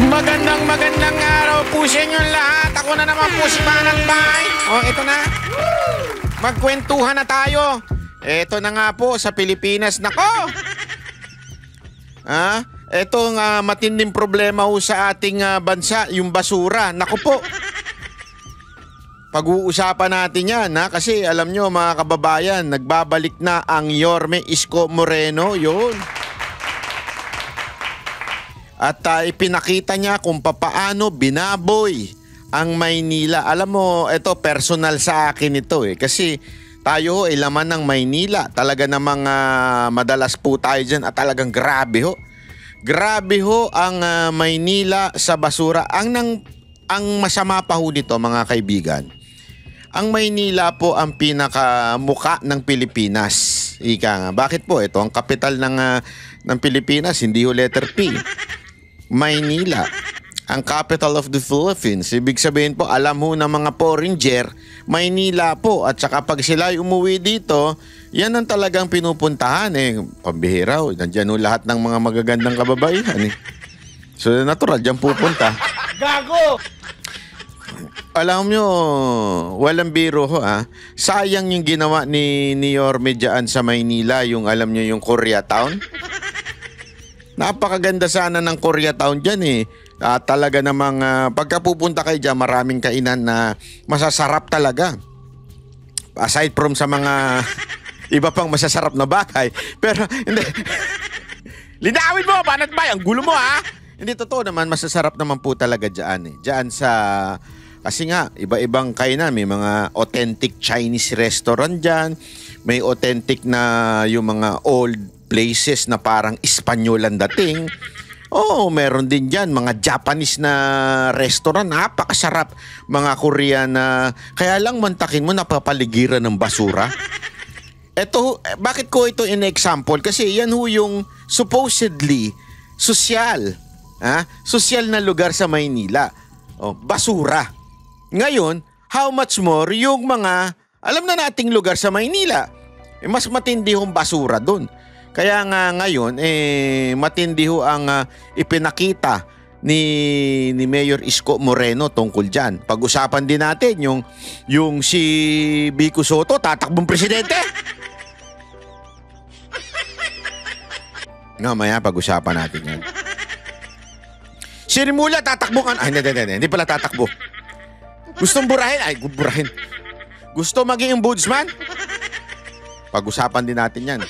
Magandang araw po sa inyong lahat. Ako na naman po si Manang Bay. Ito na. Magkwentuhan na tayo. Ito na nga po sa Pilipinas. Nako! Ito nga matinding problema ho sa ating bansa, yung basura. Nako po. Pag-uusapan natin yan, kasi alam nyo mga kababayan, nagbabalik na ang Yorme Isko Moreno. Yun. At ipinakita niya kung papaano binaboy ang Maynila. Alam mo, ito personal sa akin ito kasi tayo ay laman ng Maynila. Talaga namang madalas po tayo dyan at talagang grabe ho. Grabe ho ang Maynila sa basura. Ang masama pa ho dito mga kaibigan, ang Maynila po ang pinakamuka ng Pilipinas. Ika nga. Bakit po? Ito ang kapital ng Pilipinas, hindi ho letter P. Maynila, ang capital of the Philippines. Ibig sabihin po, alam ho ng mga foreigner, Maynila po. At saka pag sila umuwi dito, yan ang talagang pinupuntahan Pambihira ho. Nandiyan ho lahat ng mga magagandang kababaihan So natural, dyan pupunta. Gago! Alam nyo, walang biro ho Sayang yung ginawa ni Yorme dyan sa Maynila, yung alam nyo yung Koreatown. Napakaganda sana ng Koreatown dyan talaga namang pagka pupunta kayo dyan, maraming kainan na masasarap talaga. Aside from sa mga iba pang masasarap na bagay. Pero hindi. Linawin mo, Banat Bay, ang gulo mo Hindi, totoo naman, masasarap naman po talaga dyan Dyan sa, kasi nga, iba-ibang kainan. May mga authentic Chinese restaurant dyan. May authentic na yung mga old places na parang Espanyol ang dating. Meron din dyan mga Japanese na restaurant, napakasarap. Mga Korean na, kaya lang mantakin mo, napapaligiran ng basura. Bakit ko ito in-example? Kasi yan ho yung supposedly social. Social na lugar sa Maynila. Basura. Ngayon, how much more yung mga, alam na nating lugar sa Maynila. Mas matindi yung basura dun. Kaya nga ngayon, matindi ho ang ipinakita ni Mayor Isko Moreno tungkol dyan. Pag-usapan din natin yung si Vico Soto, tatakbong presidente. Maya pag-usapan natin yan. Si Rimulya, tatakbo ka. Hindi pala tatakbo. Gustong burahin? Burahin. Gusto maging ombudsman? Pag-usapan din natin yan.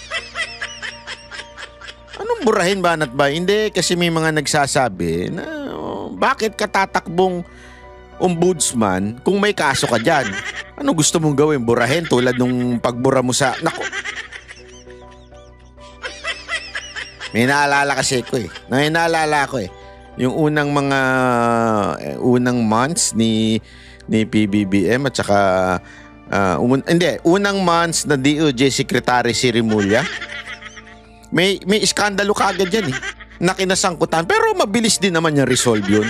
Anong burahin, Banat Bay? Hindi, kasi may mga nagsasabi na bakit ka tatakbong ombudsman kung may kaso ka dyan? Ano gusto mong gawin? Burahin tulad nung pagbura mo sa... Naku! May naalala kasi ko yung unang months ni PBBM at saka unang months na DOJ Secretary si Rimulya. May iskandalo kaagad yan na kinasangkutan, pero mabilis din naman yung resolve yun.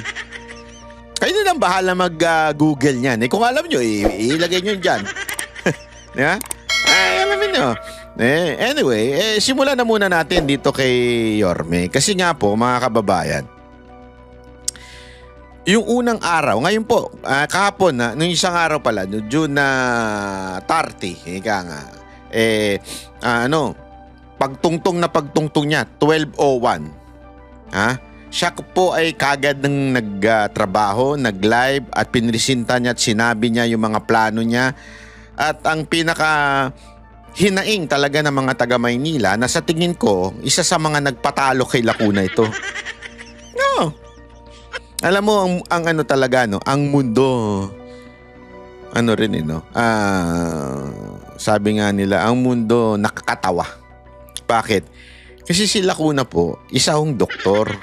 Kayo din ang bahala mag-google niyan. Kung alam nyo, ilagay nyo dyan. Yeah? Alamin nyo. Anyway, simulan na muna natin dito kay Yorme. Kasi nga po, mga kababayan, yung unang araw, ngayon po, kahapon nung isang araw pala, no, June 30, pagtungtong niya, 12:01. Siya po ay kagad ng nagtrabaho, nag-live at pinresinta niya at sinabi niya yung mga plano niya. At ang pinaka hinaing talaga ng mga taga Maynila na sa tingin ko, isa sa mga nagpatalo kay Lacuna ito. No. Alam mo, ang ano talaga, ang mundo, sabi nga nila, ang mundo nakakatawa. Bakit? Kasi si Lacuna po, isa hong doktor.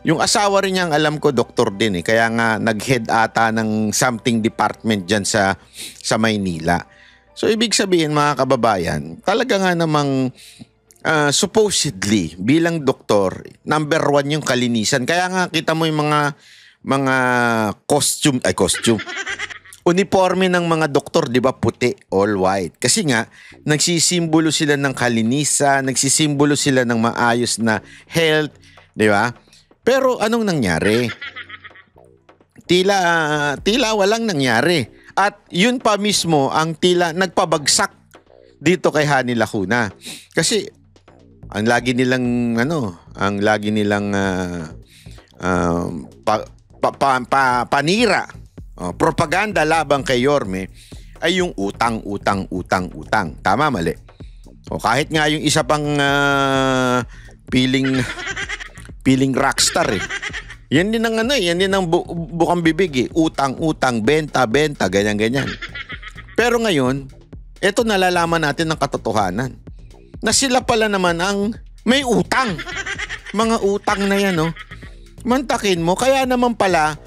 Yung asawa rin niya, alam ko, doktor din Kaya nga nag-head ata ng something department dyan sa Maynila. So ibig sabihin mga kababayan, talaga nga namang supposedly bilang doktor, number 1 yung kalinisan. Kaya nga kita mo yung mga costume. Uniforme ng mga doktor, di ba, puti, all white. Kasi nga, nagsisimbolo sila ng kalinisan, nagsisimbolo sila ng maayos na health, di ba? Pero anong nangyari? Tila walang nangyari. At yun pa mismo ang tila nagpabagsak dito kay Hani Lacuna. Kasi ang lagi nilang panira, propaganda labang kay Yorme ay yung utang. Tama, mali? O kahit nga yung isa pang piling rockstar eh. Yan din ang bukang bibig eh. Utang, benta, ganyan. Pero ngayon, eto nalalaman natin ng katotohanan. Na sila pala naman ang may utang. Mga utang na yan, no? Mantakin mo, kaya naman pala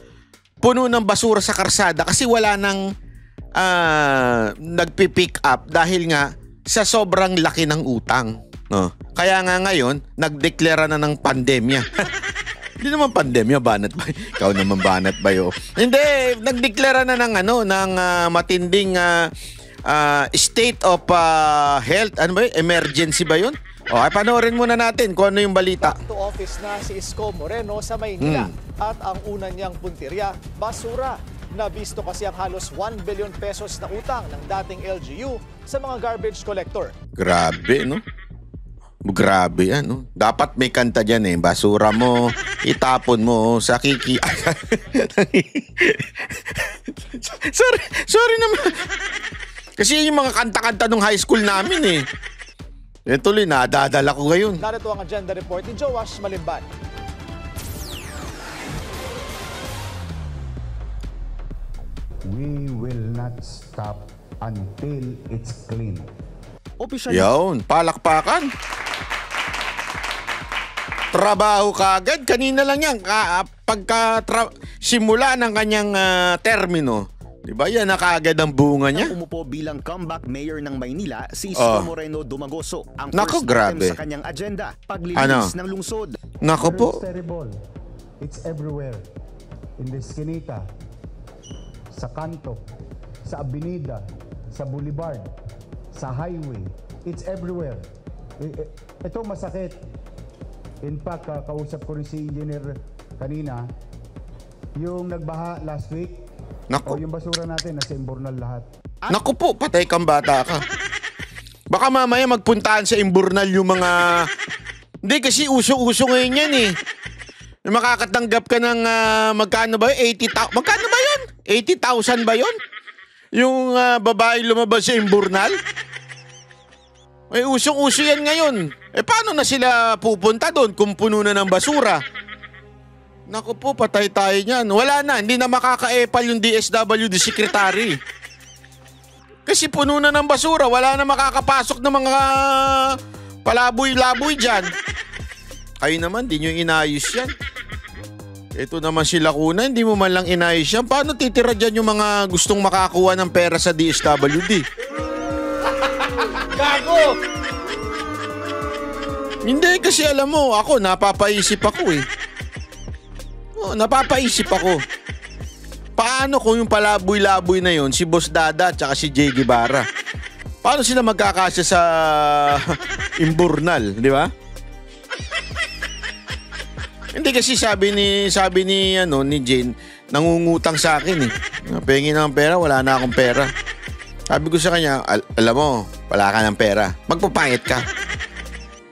puno ng basura sa karsada kasi wala nang nagpipick up dahil nga sa sobrang laki ng utang. No? Kaya nga ngayon, nagdeklara na ng pandemya. Hindi naman pandemya, banat ba? Ikaw naman banat ba yo? Hindi, nagdeklara na ng matinding state of health. Ano ba yun? Emergency ba yun? O, ay panoorin muna natin kung ano yung balita. Back to office na si Isko Moreno sa Maynila. At ang una niyang puntirya, basura. Nabisto kasi ang halos 1 billion pesos na utang ng dating LGU sa mga garbage collector. Grabe, no? Grabe yan, no? Dapat may kanta dyan eh. Basura mo, itapon mo sa kiki... sorry naman. Kasi yung mga kanta-kanta nung high school namin eh. Yan tuloy, nadadala ko ngayon. Narito ang agenda report ni Joash Malimban. We will not stop until it's clean. Officially, Yun, palakpakan. Trabaho kagad. Kanina lang yan. Simula ng kanyang termino. Diba yan na kaagad ang bunga niya? umupo bilang comeback mayor ng Maynila si Isko Moreno Dumagoso. Ang Nako, first grabe. item sa kanyang agenda, paglilinis ng lungsod. Nako po. It's terrible. It's everywhere. In the Esquinita, sa kanto, sa avenida, sa boulevard, sa highway. It's everywhere. Ito masakit. In fact, kausap ko rin si engineer kanina, yung nagbaha last week, Nako. yung basura natin, nasa Imbornal lahat. Naku po, patay kang bata ka. Baka mamaya magpuntaan sa Imbornal yung mga... Hindi, kasi uso-uso ngayon yan eh. Yung makakatanggap ka ng magkano ba yun? 80,000. Magkano ba yun? 80,000 ba yun? Yung babae lumabas sa Imbornal? Ay, usong-uso yan ngayon. Eh, paano na sila pupunta doon kung puno na ng basura? Naku po, patay tayo niyan. Wala na, hindi na makaka-epal yung DSWD secretary. Kasi puno na ng basura, wala na makakapasok ng mga palaboy-laboy dyan. Kayo naman, di nyo inayos yan. Ito naman si Lacuna, hindi mo man lang inayos yan. Paano titira dyan yung mga gustong makakuha ng pera sa DSWD? Gago! Hindi, kasi alam mo, ako, napapaisip ako eh. Napapaisip ako. Paano kung yung palaboy-laboy na yon si Boss Dada at saka si Jay Guevara? Paano sila magkakasya sa Imbornal, di ba? Hindi kasi sabi ni Jane, nangungutang sa akin eh. Pengi ng pera, wala na akong pera. Sabi ko sa kanya, alam mo, wala ka ng pera. Magpapayat ka.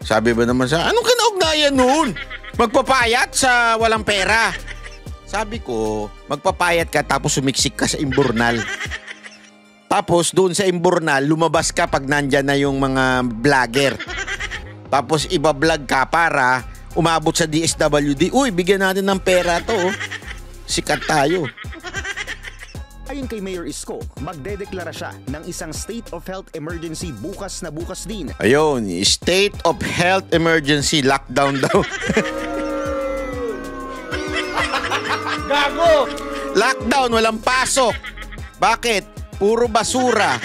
Sabi ba naman sa, anong kinaugnayan noon? Magpapayat sa walang pera. Sabi ko, magpapayat ka tapos sumiksik ka sa Imbornal. Tapos doon sa Imbornal, lumabas ka pag nandyan na yung mga vlogger. Tapos iba-vlog ka para umabot sa DSWD. Uy, bigyan natin ng pera to. Sikat tayo. Ayon kay Mayor Isko, magdedeklara siya ng isang state of health emergency bukas na bukas din. Ayun, state of health emergency, lockdown daw. Gago! Lockdown, walang pasok. Bakit? Puro basura.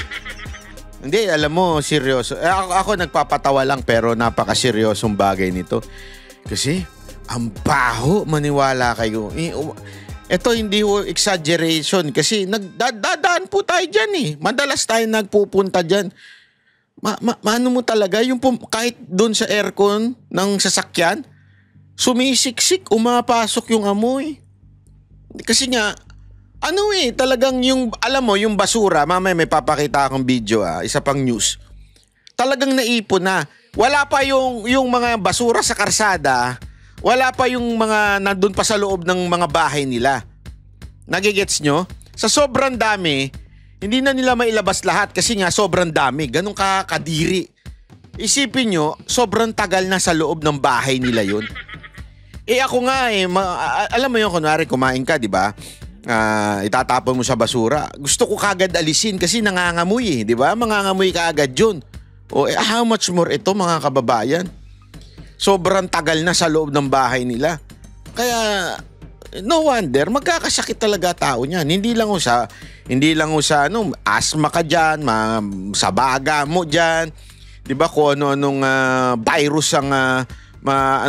Hindi, alam mo, seryoso. Ako nagpapatawa lang pero napakaseryosong bagay nito. Kasi, ang baho, maniwala kayo. Ito hindi ho exaggeration kasi nagdadaan po tayo dyan eh. Madalas tayo nagpupunta dyan. Ano mo talaga, yung kahit doon sa aircon ng sasakyan, sumisiksik, umapasok yung amoy. Kasi nga, talagang yung, alam mo, yung basura, mamaya may papakita akong video isa pang news. Talagang naipon na. Wala pa yung mga basura sa karsada, wala pa yung mga nandun pa sa loob ng mga bahay nila. Nagigets nyo? Sa sobrang dami, hindi na nila mailabas lahat kasi nga sobrang dami. Ganun kadiri. Isipin nyo, sobrang tagal na sa loob ng bahay nila yun. Ako nga alam mo yun, kunwari kumain ka, di ba? Itatapon mo sa basura. Gusto ko kagad alisin kasi nangangamoy di ba? Mangangamoy ka agad yun. How much more ito mga kababayan? Sobrang tagal na sa loob ng bahay nila. Kaya no wonder magkakasakit talaga tao niyan. Hindi lang sa asthma ka diyan, sa baga mo diyan. 'Di ba kung ano-anong virus ang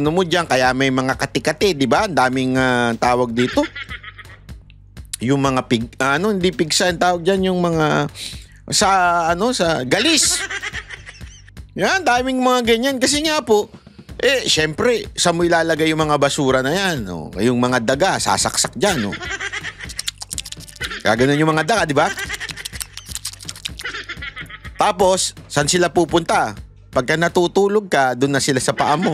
mo diyan, kaya may mga kati-kati, 'di ba? Ang daming tawag dito. Yung mga hindi pigsa ang tawag diyan, yung mga sa galis. Yan, daming mga ganyan kasi nga po syempre, saan mo ilalagay yung mga basura na yan? Yung mga daga, sasaksak dyan. Gaganon yung mga daga, di ba? Tapos, saan sila pupunta? Pagka natutulog ka, doon na sila sa paa mo.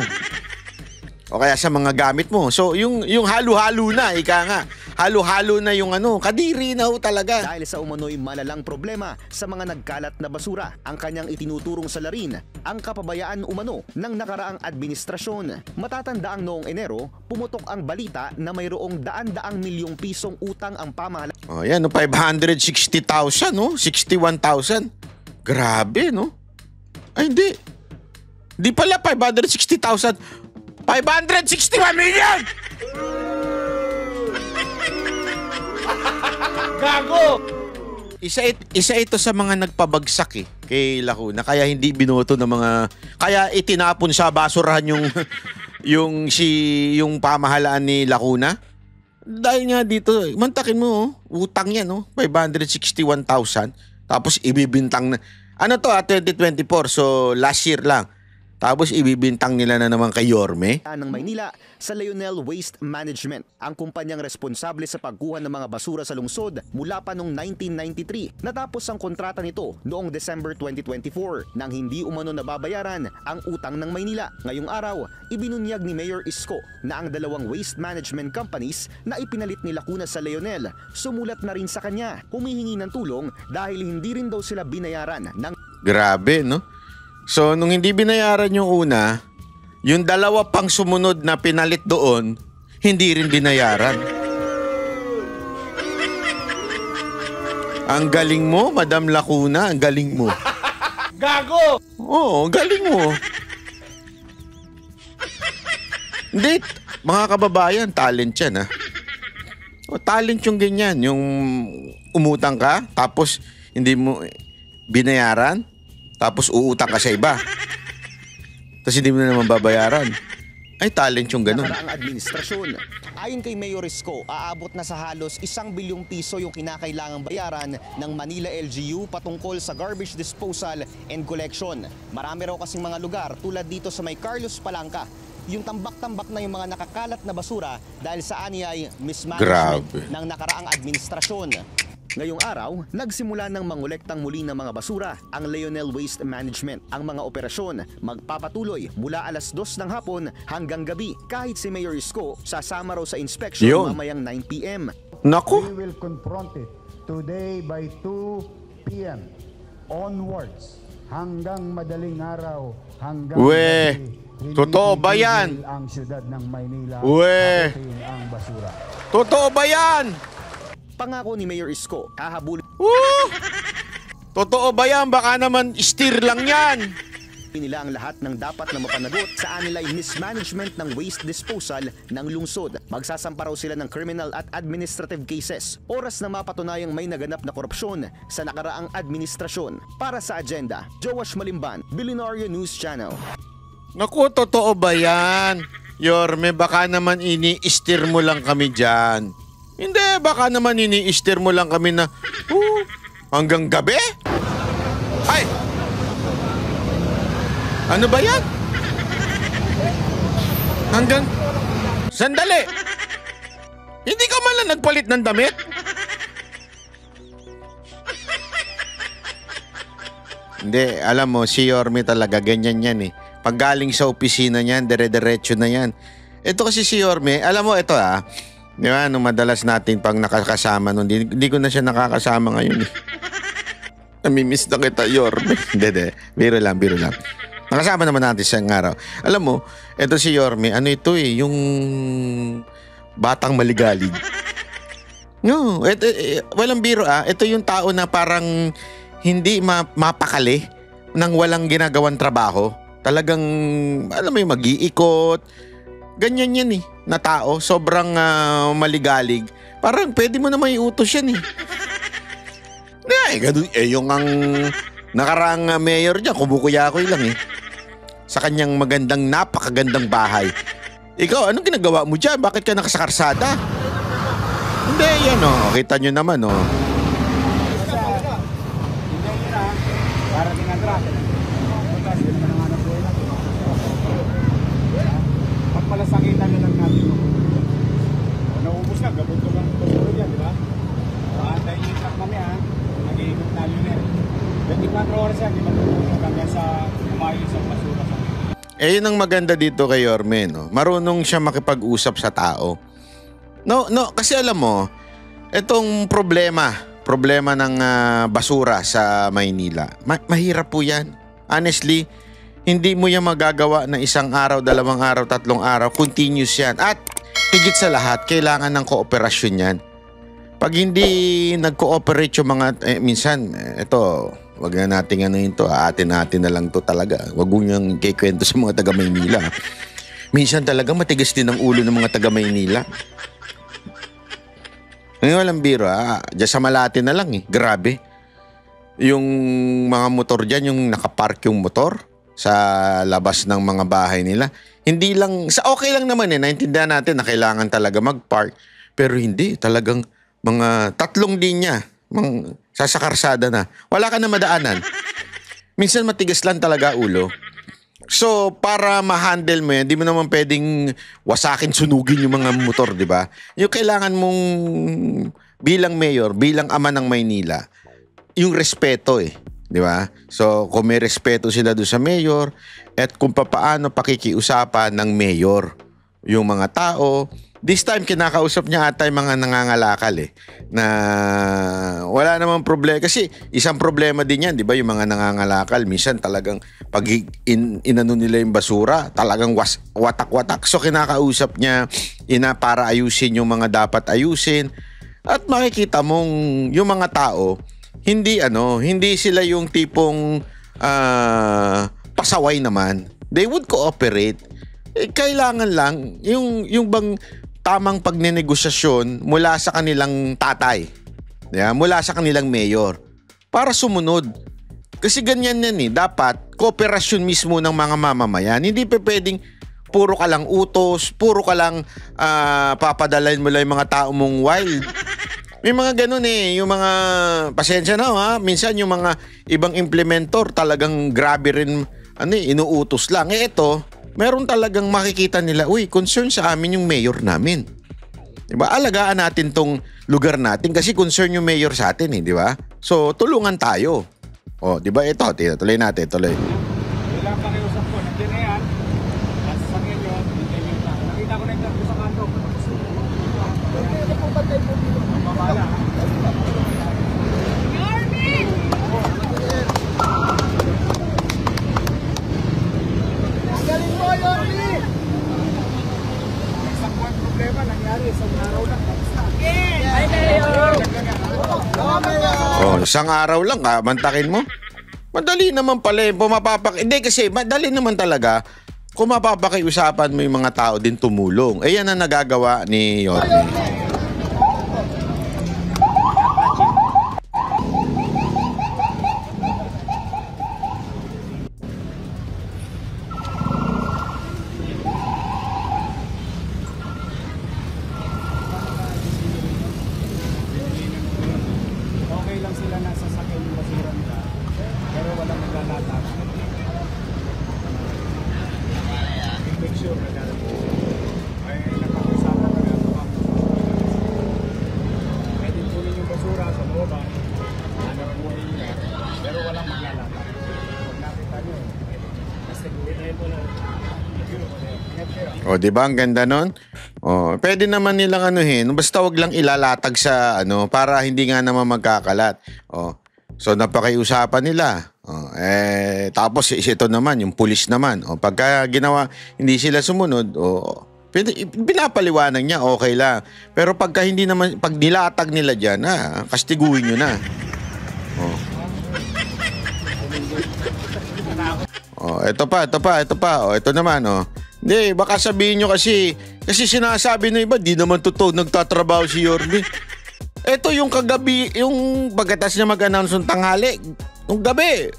O kaya sa mga gamit mo. So, yung halo-halo na, ika nga. Halo-halo na yung kadiri na talaga. Dahil sa umano'y malalang problema sa mga nagkalat na basura, ang kanyang itinuturong salarin ang kapabayaan umano ng nakaraang administrasyon. Matatanda ang noong Enero, pumutok ang balita na mayroong daan-daang milyong pisong utang ang pamahalaan. Yan, 560,000, 61,000. Grabe, no? Ay, hindi. Di pala 560,000. 561 million! Gago! Isa ito sa mga nagpabagsak kay Lacuna, kaya hindi binoto ng mga, kaya itinapon sa basurahan yung pamahalaan ni Lacuna. Dahil nga dito, mantakin mo, utang yan, 561,000. Tapos ibibintang na, 2024, so last year lang. Tapos ibibintang nila na naman kay Yorme. Ng Maynila sa Lionel Waste Management, ang kumpanyang responsable sa pagkuha ng mga basura sa lungsod mula pa noong 1993. Natapos ang kontrata nito noong December 2024 nang hindi umano nababayaran ang utang ng Maynila. Ngayong araw, ibinunyag ni Mayor Isko na ang dalawang waste management companies na ipinalit ni Lacuna sa Lionel sumulat na rin sa kanya, humihingi ng tulong dahil hindi rin daw sila binayaran ng... Grabe, no? So, nung hindi binayaran yung una, yung dalawa pang sumunod na pinalit doon, hindi rin binayaran. Ang galing mo, Madam Lacuna, ang galing mo. Gago! Oo, ang galing mo. Hindi, mga kababayan, talent yan, talent yung ganyan, yung umutang ka, tapos hindi mo binayaran, tapos uutang ka sa iba. Tapos hindi mo na naman babayaran. Ay, talent yung ganun. Nakaraang administrasyon. Ayon kay Mayor Isko, aabot na sa halos 1 bilyong piso yung kinakailangang bayaran ng Manila LGU patungkol sa garbage disposal and collection. Marami raw kasing mga lugar tulad dito sa may Carlos Palanca, yung tambak-tambak na yung mga nakakalat na basura dahil sa aniyay mismanagement ng nakaraang administrasyon. Ngayong araw, nagsimula ng mangolektang muli ng mga basura ang Lionel Waste Management. Ang mga operasyon magpapatuloy mula alas 2 ng hapon hanggang gabi kahit si Mayor Isko sasama raw sa inspection mamayang 9 p.m. Naku! We will confront it today by 2 p.m. onwards hanggang madaling araw hanggang gabi. Totoo ba yan? Ang siyudad ng Maynila ang basura. Totoo ba yan? Pangako ni Mayor Isko, hahabulin Totoo ba yan? Baka naman steer lang yan. nila ang lahat ng dapat na mapanagot sa anilay mismanagement ng waste disposal ng lungsod. Magsasampa raw sila ng criminal at administrative cases oras na mapatunayang may naganap na korupsyon sa nakaraang administrasyon. Para sa agenda, Joash Malimban, Billionaire News Channel. Naku, totoo ba yan? Yorme, baka naman ini-steer mo lang kami dyan. Hindi, baka naman ini-steer mo lang kami na hanggang gabi? Ay! Ano ba yan? Sandali. Hindi ka man lang nagpalit ng damit? Hindi, alam mo, si Yorme talaga, ganyan yan eh. Pag galing sa opisina niyan, dire-diretso na yan. Ito kasi si Yorme, alam mo, ito di ba, nung madalas natin pang nakakasama nun, hindi ko na siya nakakasama ngayon eh. Namimiss na kita, Yorme. Hindi, biro lang. Nakasama naman natin sa araw. Alam mo, ito si Yorme, ano ito eh, yung batang maligalig. No, walang biro ito yung tao na parang hindi mapakali nang walang ginagawang trabaho. Talagang, alam mo yung mag-iikot. Ganyan yan eh, na tao. Sobrang maligalig. Parang pwede mo naman iutos yan eh. Yung ang nakaraang mayor niya, kumukuya-kuy lang eh. Sa kanyang magandang, napakagandang bahay. Ikaw, anong ginagawa mo dyan? Bakit ka nakasakarsada? Hindi, yan kita nyo naman Para tinatras. Pagpalasangitan na lang natin. Naubos na, gabutog ang basura dyan, di ba? Antayin yung truck kami nag-iikot na yun 24 oras yan, di ba? Hanggang sa umayos ang basura sa yun ang maganda dito kay Yorme, no? Marunong siya makipag-usap sa tao. No, kasi alam mo, itong problema ng basura sa Maynila, mahirap po yan. Honestly, hindi mo yan magagawa ng isang araw, 2 araw, 3 araw. Continuous yan. At higit sa lahat, kailangan ng kooperasyon yan. Pag hindi nag-cooperate yung mga, minsan, wag na natin atin na lang to talaga. Wag mo niyang kikwento sa mga taga Maynila. Minsan talaga matigas din ang ulo ng mga taga Maynila. Ngayon walang biro diyan sa Malate na lang grabe. Yung mga motor dyan, yung nakapark yung motor sa labas ng mga bahay nila. Hindi lang, okay lang naman naintindihan natin na kailangan talaga mag-park. Pero hindi, talagang mga 3 linya, sasakarsada na. Wala ka na madaanan. Minsan matigas lang talaga ulo. So, para ma-handle mo yan, di mo naman pwedeng wasakin, sunugin yung mga motor, di ba? Yung kailangan mong bilang mayor, bilang ama ng Maynila, yung respeto di ba? So, kung may respeto sila doon sa mayor at kung paano pakikiusapan ng mayor yung mga tao. This time, kinakausap niya ata yung mga nangangalakal na wala namang problema. Kasi isang problema din yan, di ba? Yung mga nangangalakal, minsan talagang pag inano nila yung basura, talagang watak-watak. So, kinakausap niya para ayusin yung mga dapat ayusin. At makikita mong yung mga tao, hindi sila yung tipong pasaway naman. They would cooperate. Kailangan lang yung bang tamang pagnenegosasyon mula sa kanilang tatay. Mula sa kanilang mayor. Para sumunod. Kasi ganyan yan Dapat kooperasyon mismo ng mga mamamayan. Hindi pa pwedeng puro ka lang utos, puro ka lang papadalain mo lang yung mga tao mong wild. May mga ganun yung mga, pasensya na minsan yung mga ibang implementor talagang grabe rin, inuutos lang. Ito, meron talagang makikita nila, concern sa amin yung mayor namin. Diba? Alagaan natin tong lugar natin kasi concern yung mayor sa atin diba? So, tulungan tayo. Diba? Ito, tuloy natin, tuloy. Ilang pakiusap ko, nandiyan na yan. Sasakyan nyo, hintayin nyo lang. Nakita ko na yung sa kanto. Hindi po ba tayo po dito? Mamala. Galing mo, Yorme! Isang buwan problema nangyari, isang araw lang. Ay, Mayor! Isang araw lang mantakin mo. Madali naman pala hindi kasi madali naman talaga kung mapapakiusapan mo yung mga tao din tumulong. Yan ang nagagawa ni Yorme. Okay lang sila nasa sakyan yung basura nila, pero walang naglalata. Make sure na ay O, di ba? Ang ganda nun. O, pwede naman nilang anuhin. Basta wag lang ilalatag sa para hindi nga naman magkakalat. O, so napakiusapan nila. O, tapos ito naman, yung pulis naman. O, pagka ginawa, hindi sila sumunod, pinapaliwanag niya, okay lang. Pero pagka hindi naman, pag nilatag nila dyan, kastiguhin nyo na. Ito pa. Ito naman, Hindi, baka sabihin nyo kasi sinasabi ng iba, di naman totoo nagtatrabaho si Yorme. Ito yung kagabi, yung pagkatas niya mag-announce ng tanghali, yung gabi.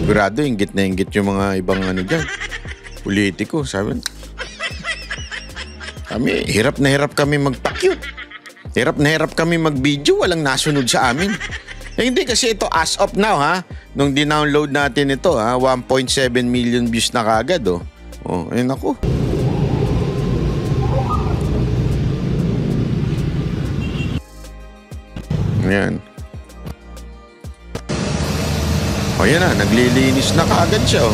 Sigurado, inggit na inggit yung mga ibang dyan. Politiko, sabi. Kami, hirap na hirap kami magpa-cute. Hirap na hirap kami mag-video, walang nasunod sa amin. Hindi kasi ito as of now nung dinownload natin ito 1.7 million views na kagad ayun ako. Ayan. Ayan na, naglilinis na kagad siya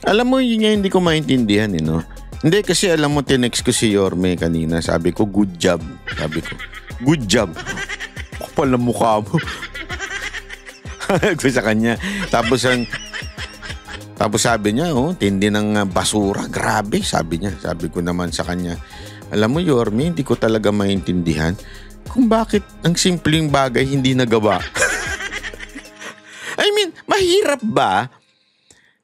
Alam mo, yun nga hindi ko maintindihan Hindi kasi alam mo, tinext ko si Yorme kanina. Sabi ko, good job. Sabi ko, good job. Kapal na mukha mo. Sa kanya. Tapos sabi niya, tindi ng basura. Grabe, sabi niya. Sabi ko naman sa kanya, alam mo Yorme, hindi ko talaga maintindihan kung bakit ang simpleng bagay hindi nagawa. I mean, mahirap ba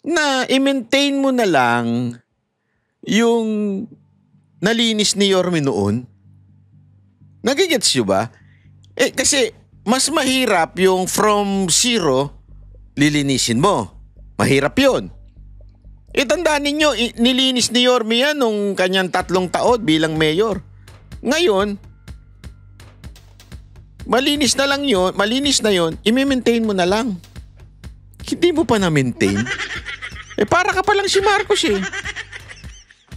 na i-maintain mo na lang yung nalinis ni Yorme noon? Nagigets nyo ba? Kasi mas mahirap yung from zero lilinisin mo. Mahirap yun. Tandaan ninyo, nilinis ni Yorme yan nung kanyang 3 taon bilang mayor. Ngayon, malinis na yun, i-maintain mo na lang. Hindi mo pa na-maintain. Para ka palang si Marcos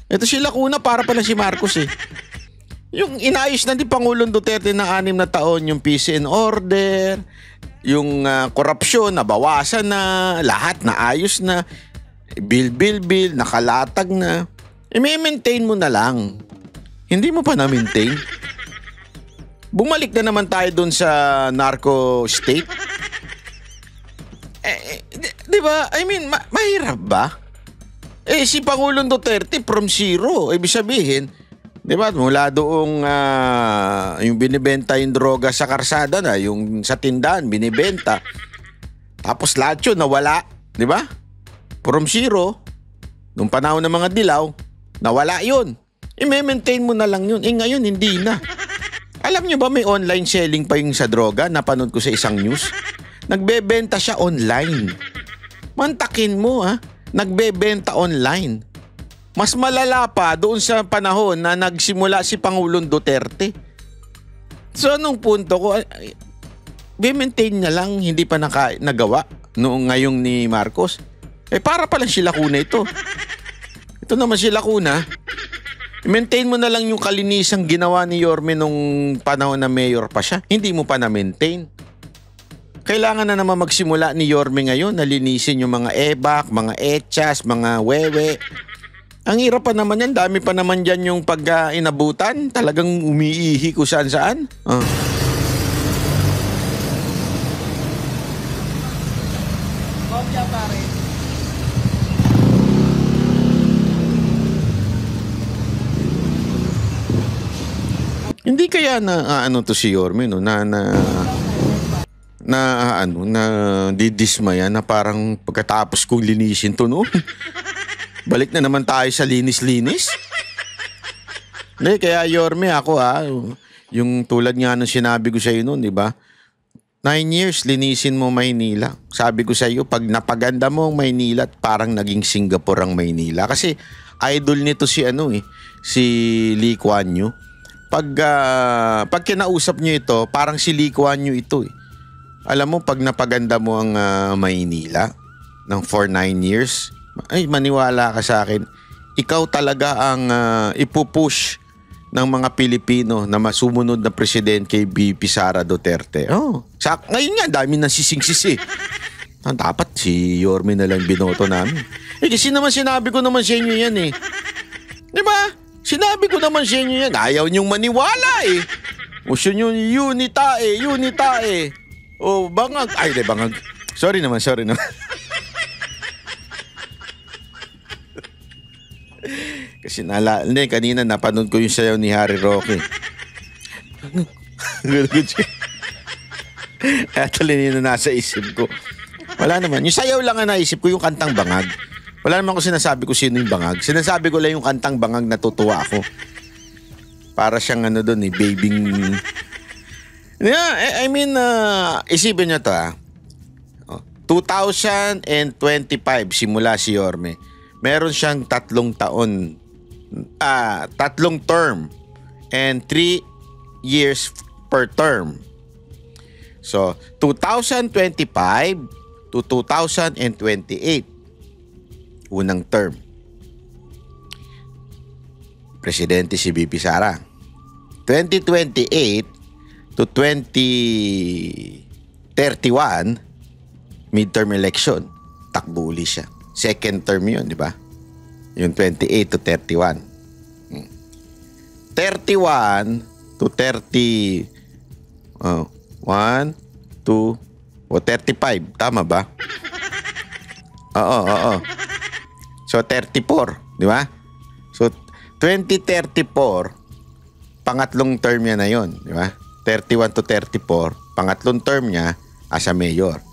Ito si Lacuna, para palang si Marcos Yung inayos na ni Pangulong Duterte ng 6 na taon, yung peace and order, yung korupsyon, nabawasan na, lahat na ayos na, bill, nakalatag na. I-maintain mo na lang. Hindi mo pa na-maintain. Bumalik na naman tayo dun sa narco state. Di ba? I mean, mahirap ba? Si Pangulong Duterte from zero. Ibig sabihin, di ba? Mula doong yung binibenta yung droga sa karsada na, yung sa tindahan, binibenta. Tapos lahat yun, nawala. Di ba? From zero, nung panahon ng mga dilaw, nawala yun. I-maintain mo na lang yun. Ngayon, hindi na. Alam nyo ba may online selling pa yung sa droga? Napanood ko sa isang news. Nagbebenta siya online. Mantakin mo nagbebenta online. Mas malala pa doon sa panahon na nagsimula si Pangulong Duterte. So anong punto ko, i-maintain na lang, hindi pa nagawa noong ngayong ni Marcos. Para pala si Lacuna ito. Ito naman si Lacuna. I-maintain mo na lang yung kalinisang ginawa ni Yorme nung panahon na mayor pa siya. Hindi mo pa na-maintain. Kailangan na naman magsimula ni Yorme ngayon na linisin yung mga ebak, mga echas, mga wewe. Ang hirap pa naman yan. Dami pa naman dyan yung pag-inabutan. Talagang umiihi kung saan-saan. Hindi kaya na to si Yorme na didismaya na parang pagkatapos kong linisin to balik na naman tayo sa linis-linis. Hindi, kaya Yorme ako yung tulad nga nung sinabi ko sa iyo noon, di ba? 9 years linisin mo Maynila. Sabi ko sa iyo, pag napaganda mo ang Maynila, parang naging Singapore ang Maynila. Kasi idol nito si si Lee Kuan Yew. Pag kinausap nyo ito, parang si Lee Kuan Yew ito eh. Alam mo, pag napaganda mo ang Maynila ng for 9 years, ay maniwala ka sa akin, ikaw talaga ang ipupush ng mga Pilipino na masumunod na presidente kay BP Sara Duterte. Ngayon nga, dami nang sisingsis eh. Dapat si Yorme na lang binoto namin. Kasi naman sinabi ko naman sa inyo yan eh. Di ba? Sinabi ko naman sa inyo yan. Ayaw niyong maniwala eh. Gusto nyo unitae. Bangag. Ay, di bangag. Sorry naman. Kasi kanina napanood ko yung sayaw ni Harry Roque. Tuloy na nasa isip ko. Wala naman. Yung sayaw lang ang naisip ko, yung kantang Bangag. Wala naman ko sinasabi ko sino yung Bangag. Sinasabi ko lang yung kantang Bangag, natutuwa ako. Para siyang doon babing... Yeah, isipin nyo to 2025 simula si Yorme. Meron siyang 3 taon, 3 term and 3 years per term. So, 2025 to 2028, unang term. Presidente si BP Sara. 2028 to 2031, midterm election. Takbo uli siya. Second term yun, di ba? Yung 28 to 31. 31 to 30... 1, 2... O 35, tama ba? Oo. So 34, di ba? So 2034, pangatlong term niya na 'yon, di ba? 31 to 34, pangatlong term niya as a mayor.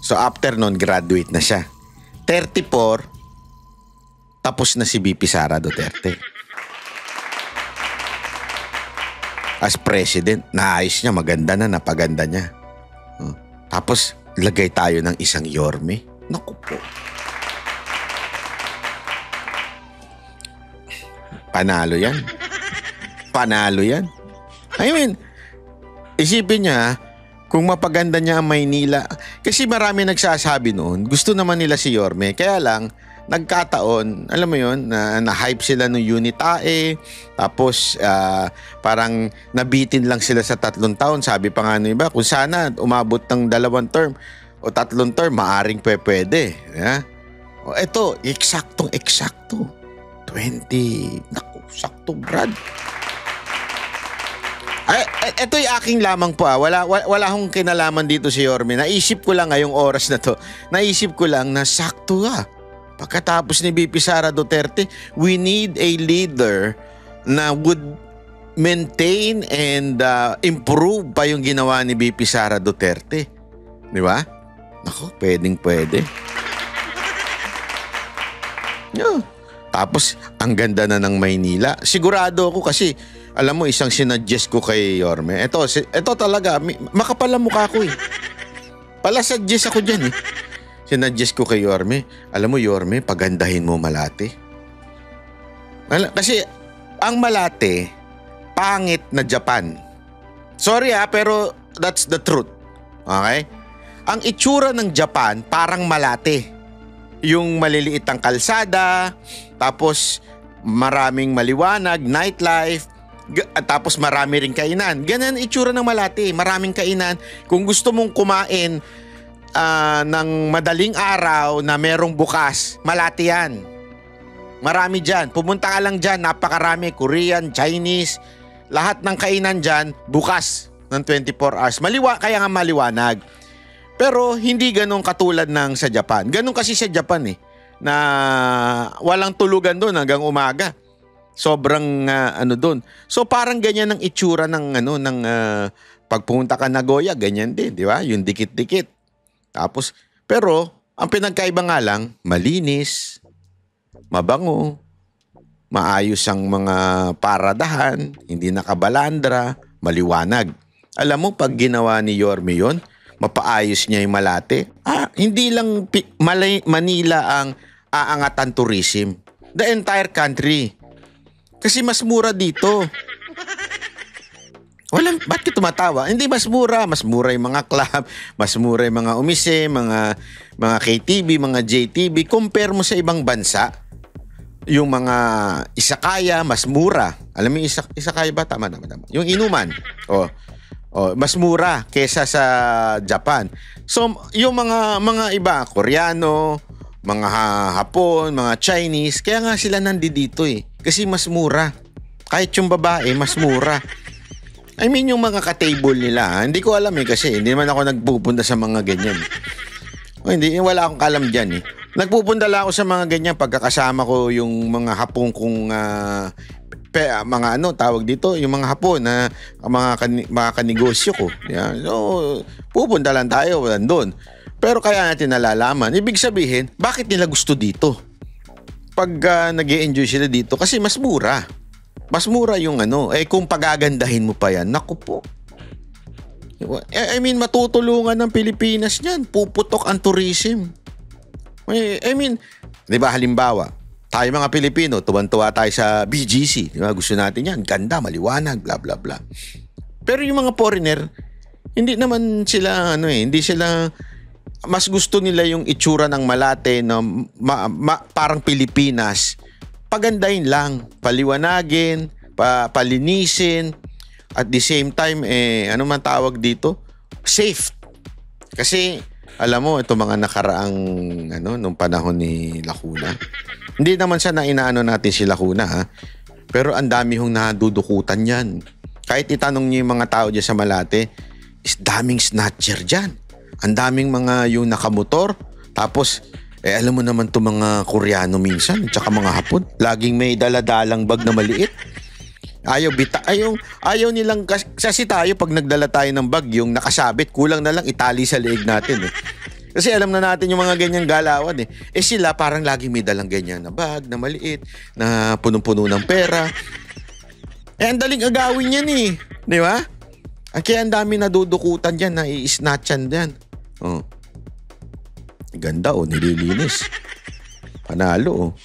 So after nun, graduate na siya. 34, tapos na si BP Sara Duterte. As president, naayos niya, maganda na, napaganda niya. Tapos, lagay tayo ng isang Yorme. Naku po. Panalo yan. I mean, isipin niya, kung mapaganda niya ang Maynila. Kasi marami nagsasabi noon, gusto naman nila si Yorme. Kaya lang, nagkataon, alam mo yun, na-hype sila ng unitae. Tapos, parang nabitin lang sila sa 3 taon. Sabi pa nga ng iba, kung sana umabot ng 2 term o 3 term, maaring pwede. Yeah? O eto, eksaktong 20. Naku, sakto, Brad. Ito yung aking lamang po. Wala akong kinalaman dito si Yorme. Naisip ko lang ngayong oras na to. Naisip ko lang na sakto pagkatapos ni BP Sara Duterte, we need a leader na would maintain and improve pa yung ginawa ni BP Sara Duterte. Di ba? Naku, pwede. Yeah. Tapos, ang ganda na ng Maynila. Sigurado ako kasi, alam mo, isang sinuggest ko kay Yorme. Ito talaga, makapal ang mukha ko eh. Pala-suggest ako dyan eh. Sinuggest ko kay Yorme, alam mo Yorme, pagandahin mo Malate. Kasi ang Malate, pangit na Japan. Sorry pero that's the truth. Okay? Ang itsura ng Japan, parang Malate. Yung maliliit ang kalsada, tapos maraming maliwanag, nightlife, tapos marami ring kainan. Ganun itsura ng Malate, maraming kainan. Kung gusto mong kumain ng madaling araw na merong bukas, Malate yan. Marami dyan. Pumunta ka lang dyan, napakarami. Korean, Chinese, lahat ng kainan dyan, bukas ng 24 hours. Kaya nga maliwanag. Pero hindi ganun katulad ng sa Japan. Ganun kasi sa Japan na walang tulugan doon hanggang umaga. Sobrang doon. So parang ganyan ang itsura ng pag pumunta ka Nagoya, ganyan din, di ba? Yung dikit-dikit. Tapos, pero, ang pinagkaiba nga lang, malinis, mabango, maayos ang mga paradahan, hindi nakabalandra, maliwanag. Alam mo, pag ginawa ni Yorme yun, mapaayos niya yung Malate. Hindi lang Manila ang aangatan tourism. the entire country. Kasi mas mura dito. Ba't ka tumatawa? Hindi mas mura. Mas mura yung mga club, mas mura yung mga umise, mga KTV, mga JTV. Compare mo sa ibang bansa, yung mga Izakaya, mas mura. Alam mo yung Izakaya ba? Tama. Yung inuman. Mas mura kesa sa Japan. So, yung mga iba, Koreano, mga Hapon, mga Chinese, kaya nga sila nandito eh. Kasi mas mura. Kahit yung babae, mas mura. I mean, yung mga ka-table nila, hindi ko alam eh kasi hindi naman ako nagpupunta sa mga ganyan. Wala akong kalam dyan eh. Nagpupunta lang ako sa mga ganyan pagkakasama ko yung mga Hapon kong mga tawag dito, yung mga Hapon na mga kanegosyo ko. Yeah. So, pupunta lang tayo doon. Pero kaya natin nalalaman, ibig sabihin, bakit nila gusto dito? Pag nag-e-enjoy sila dito, kasi mas mura. Mas mura yung kung pagagandahin mo pa yan, naku po. I mean, matutulungan ng Pilipinas niyan. Puputok ang tourism. I mean, di ba halimbawa, tayo mga Pilipino, tuwan-tuwa tayo sa BGC. Di ba? Gusto natin yan. Ganda, maliwanag, bla bla bla. Pero yung mga foreigner, hindi naman sila, hindi sila, mas gusto nila yung itsura ng Malate na parang Pilipinas. Pagandahin lang, paliwanagin, palinisin, at the same time, ano man tawag dito? Safe. Kasi, alam mo, ito mga nakaraang, nung panahon ni Lacuna. Hindi naman siya na inaano natin si Lacuna, ha? Pero ang dami hong nadudukutan yan. Kahit itanong niyo yung mga tao dyan sa Malate, is daming snatcher dyan. Ang daming mga yung nakamotor. Tapos, alam mo naman itong mga Koreano minsan, tsaka mga Hapon. Laging may daladalang bag na maliit. Ayaw nilang, kasi tayo pag nagdala tayo ng bag, yung nakasabit, kulang na lang itali sa leeg natin eh. Kasi alam na natin yung mga ganyang galawan eh. Sila parang laging may dalang ganyan na bag na maliit, na punong-puno ng pera. Ang daling agawin yan eh. Di ba? Kaya ang dami nadudukutan dyan, na i-snatchan dyan. Ganda nililinis. Panalo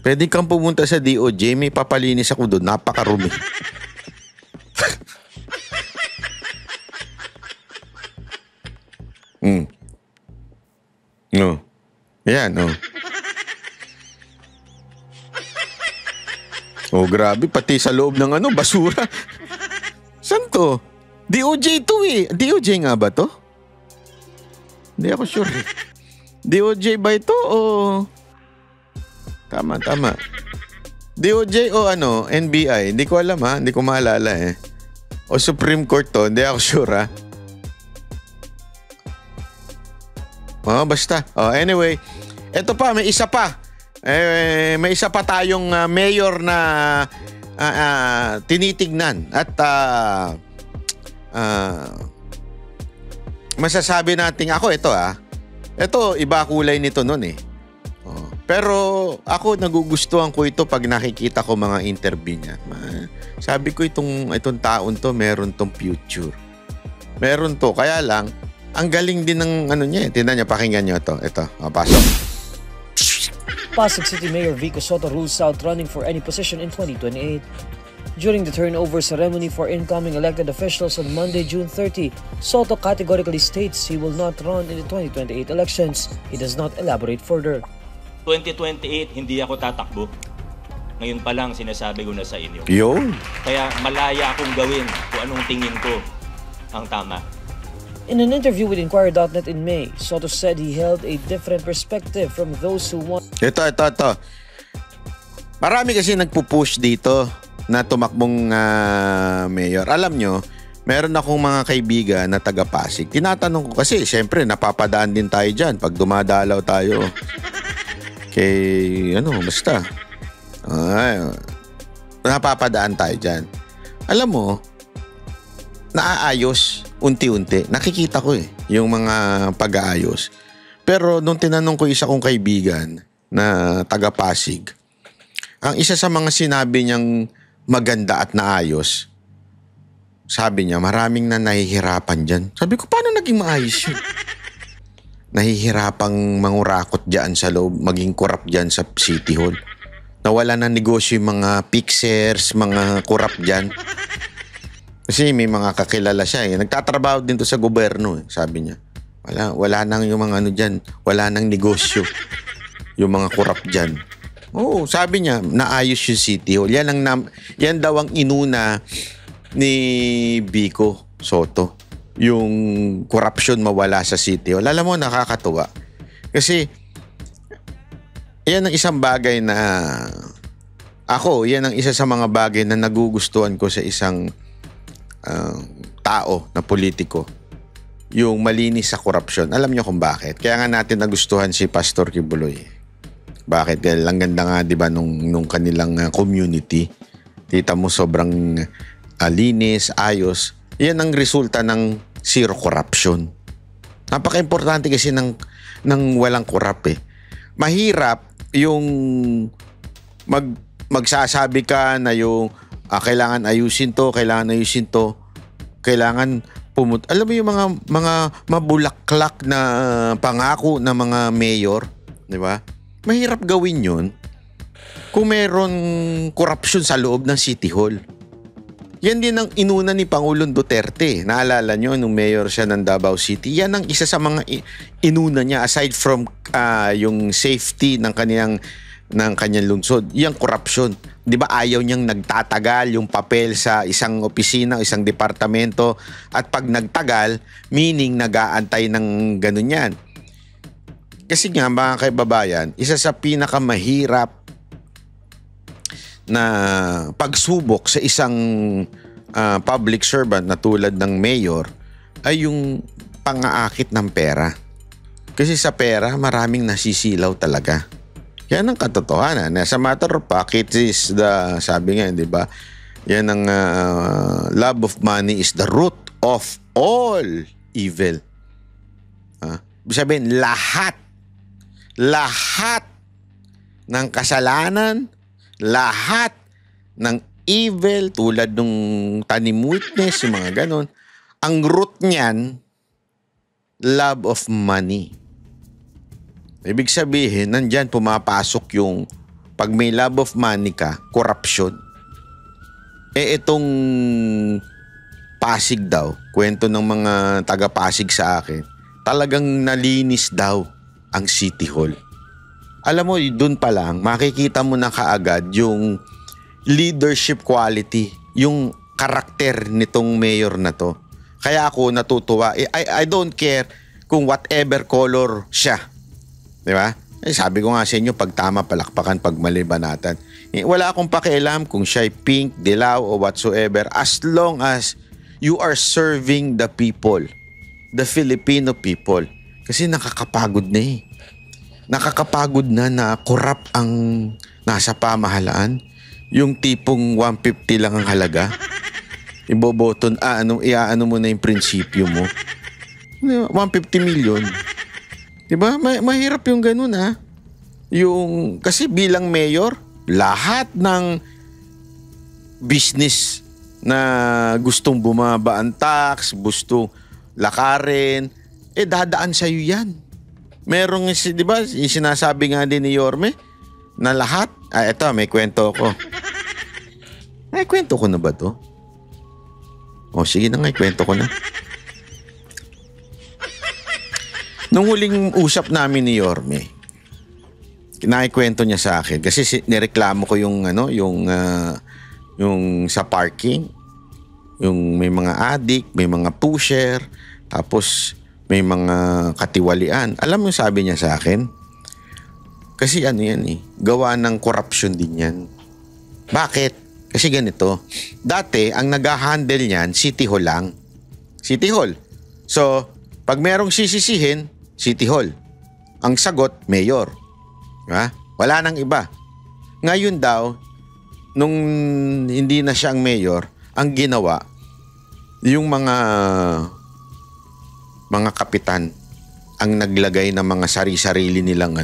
Pwede kang pumunta sa DOJ, may papalinis ako doon, napakarumi. Yan, grabe, pati sa loob ng basura. Saan to? DOJ to eh. DOJ nga ba to? Hindi ako sure eh. DOJ ba ito o... Tama. DOJ o NBI? Hindi ko alam ha. Hindi ko maalala eh. O Supreme Court to. Hindi ako sure ha. Basta. Anyway. Ito pa. May isa pa. May isa pa tayong mayor na tinitignan. At masasabi natin ito ito iba kulay nito nun eh. Pero ako nagugustuhan ko ito pag nakikita ko mga interview niya. Sabi ko itong taon to meron tong future. Meron to, kaya lang ang galing din ng niya. Tingnan niyo, pakinggan niyo to. Ito, pasok. Pasig City Mayor Vico Soto rules out running for any position in 2028. During the turnover ceremony for incoming elected officials on Monday, June 30, Soto categorically states he will not run in the 2028 elections. He does not elaborate further. 2028, hindi ako tatakbo. Ngayon pa lang sinasabi ko na sa inyo. Yun. Kaya malaya akong gawin kung anong tingin ko ang tama. In an interview with Inquirer.net in May, Soto said he held a different perspective from those who want... Ito. Marami kasi nagpupush dito na tumakbong mayor. Alam nyo, meron akong mga kaibigan na taga-Pasig. Tinatanong ko kasi, siyempre, napapadaan din tayo dyan pag dumadalaw tayo. Basta. Napapadaan tayo dyan. Alam mo, naaayos unti-unti. Nakikita ko yung mga pag-aayos. Pero nung tinanong ko isa kong kaibigan na taga-Pasig, ang isa sa mga sinabi niyang maganda at naayos, sabi niya, maraming na nahihirapan dyan. Sabi ko, paano naging maayos yun? nahihirapang mangurakot dyan sa loob, maging corrupt dyan sa City Hall. Nawala ng negosyo yung mga fixers, mga corrupt dyan. Kasi may mga kakilala siya eh. Nagtatrabaho din to sa gobyerno eh, sabi niya. Wala nang yung mga ano dyan, wala nang negosyo. Yung mga corrupt dyan. Oo, sabi niya, naayos yung City Hall. Yan daw ang inuna ni Vico Soto. Yung corruption mawala sa City Hall. Alam mo, nakakatuwa. Kasi, yan ang isang bagay na yan ang isa sa mga bagay na nagugustuhan ko sa isang tao na politiko. Yung malinis sa korupsyon. Alam niyo kung bakit? Kaya nga natin nagustuhan si Pastor Kibuloy. Bakit? Dahil ang ganda nga, di ba, nung kanilang community. Kita mo sobrang linis, ayos. Yan ang resulta ng zero corruption. Napaka-importante kasi ng walang corrupt eh. Mahirap yung magsasabi ka na yung kailangan ayusin to, kailangan alam mo yung mga mabulaklak na pangako ng mga mayor, di ba? Mahirap gawin yun kung meron korupsyon sa loob ng City Hall. Yan din ang inuna ni Pangulong Duterte. Naalala nyo, nung mayor siya ng Davao City, yan ang isa sa mga inuna niya aside from yung safety ng kanyang lungsod. Yung corruption. Di ba ayaw niyang nagtatagal yung papel sa isang opisina, isang departamento, at pag nagtagal, meaning nag-aantay ng ganun yan. Kasi nga, mga kaibabayan, isa sa pinakamahirap na pagsubok sa isang public servant na tulad ng mayor ay yung pang-aakit ng pera. Kasi sa pera, maraming nasisilaw talaga. Yan ang katotohanan. As a matter of fact, it is sabi nga, di ba? Yan ang love of money is the root of all evil. Ibig sabihin, lahat ng kasalanan, lahat ng evil tulad nung tanim witness, yung mga ganon, ang root niyan, love of money. Ibig sabihin, nandyan pumapasok yung pag may love of money ka, corruption. Itong Pasig daw, kwento ng mga taga-Pasig sa akin, talagang nalinis daw ang City Hall. Alam mo, dun pa lang, makikita mo na kaagad yung leadership quality, yung karakter nitong mayor na to. Kaya ako natutuwa. I don't care kung whatever color siya. Di ba? Sabi ko nga sa inyo, pag tama, palakpakan, pag mali, banatan. Wala akong pakialam kung siya'y pink, dilaw, o whatsoever, as long as you are serving the people, the Filipino people. Kasi nakakapagod na eh. Nakakapagod na corrupt ang nasa pamahalaan. Yung tipong 150 lang ang halaga. Iboboton, iaano mo na yung prinsipyo mo. 150 million. Diba? Mahirap yung ganun ha. Kasi bilang mayor, lahat ng business na gustong bumaba ang tax, gustong lakarin, dadaan sa'yo yan. Merong, di ba, sinasabi nga din ni Yorme, na lahat, eto, may kwento ko. May kwento ko na ba to? Sige na nga, kwento ko na. Nung huling usap namin ni Yorme, kinaikwento niya sa akin kasi nireklamo ko yung sa parking, yung may mga addict, may mga pusher, tapos may mga katiwalian. Alam mo sabi niya sa akin? Kasi yan gawa ng corruption din yan. Bakit? Kasi ganito, dati ang nag-handle niyan, City Hall lang. City Hall. So, pag merong sisisihin, City Hall. Ang sagot, mayor. Diba? Wala nang iba. Ngayon daw, nung hindi na siya ang mayor, ang ginawa, yung mga kapitan ang naglagay ng mga sarili nilang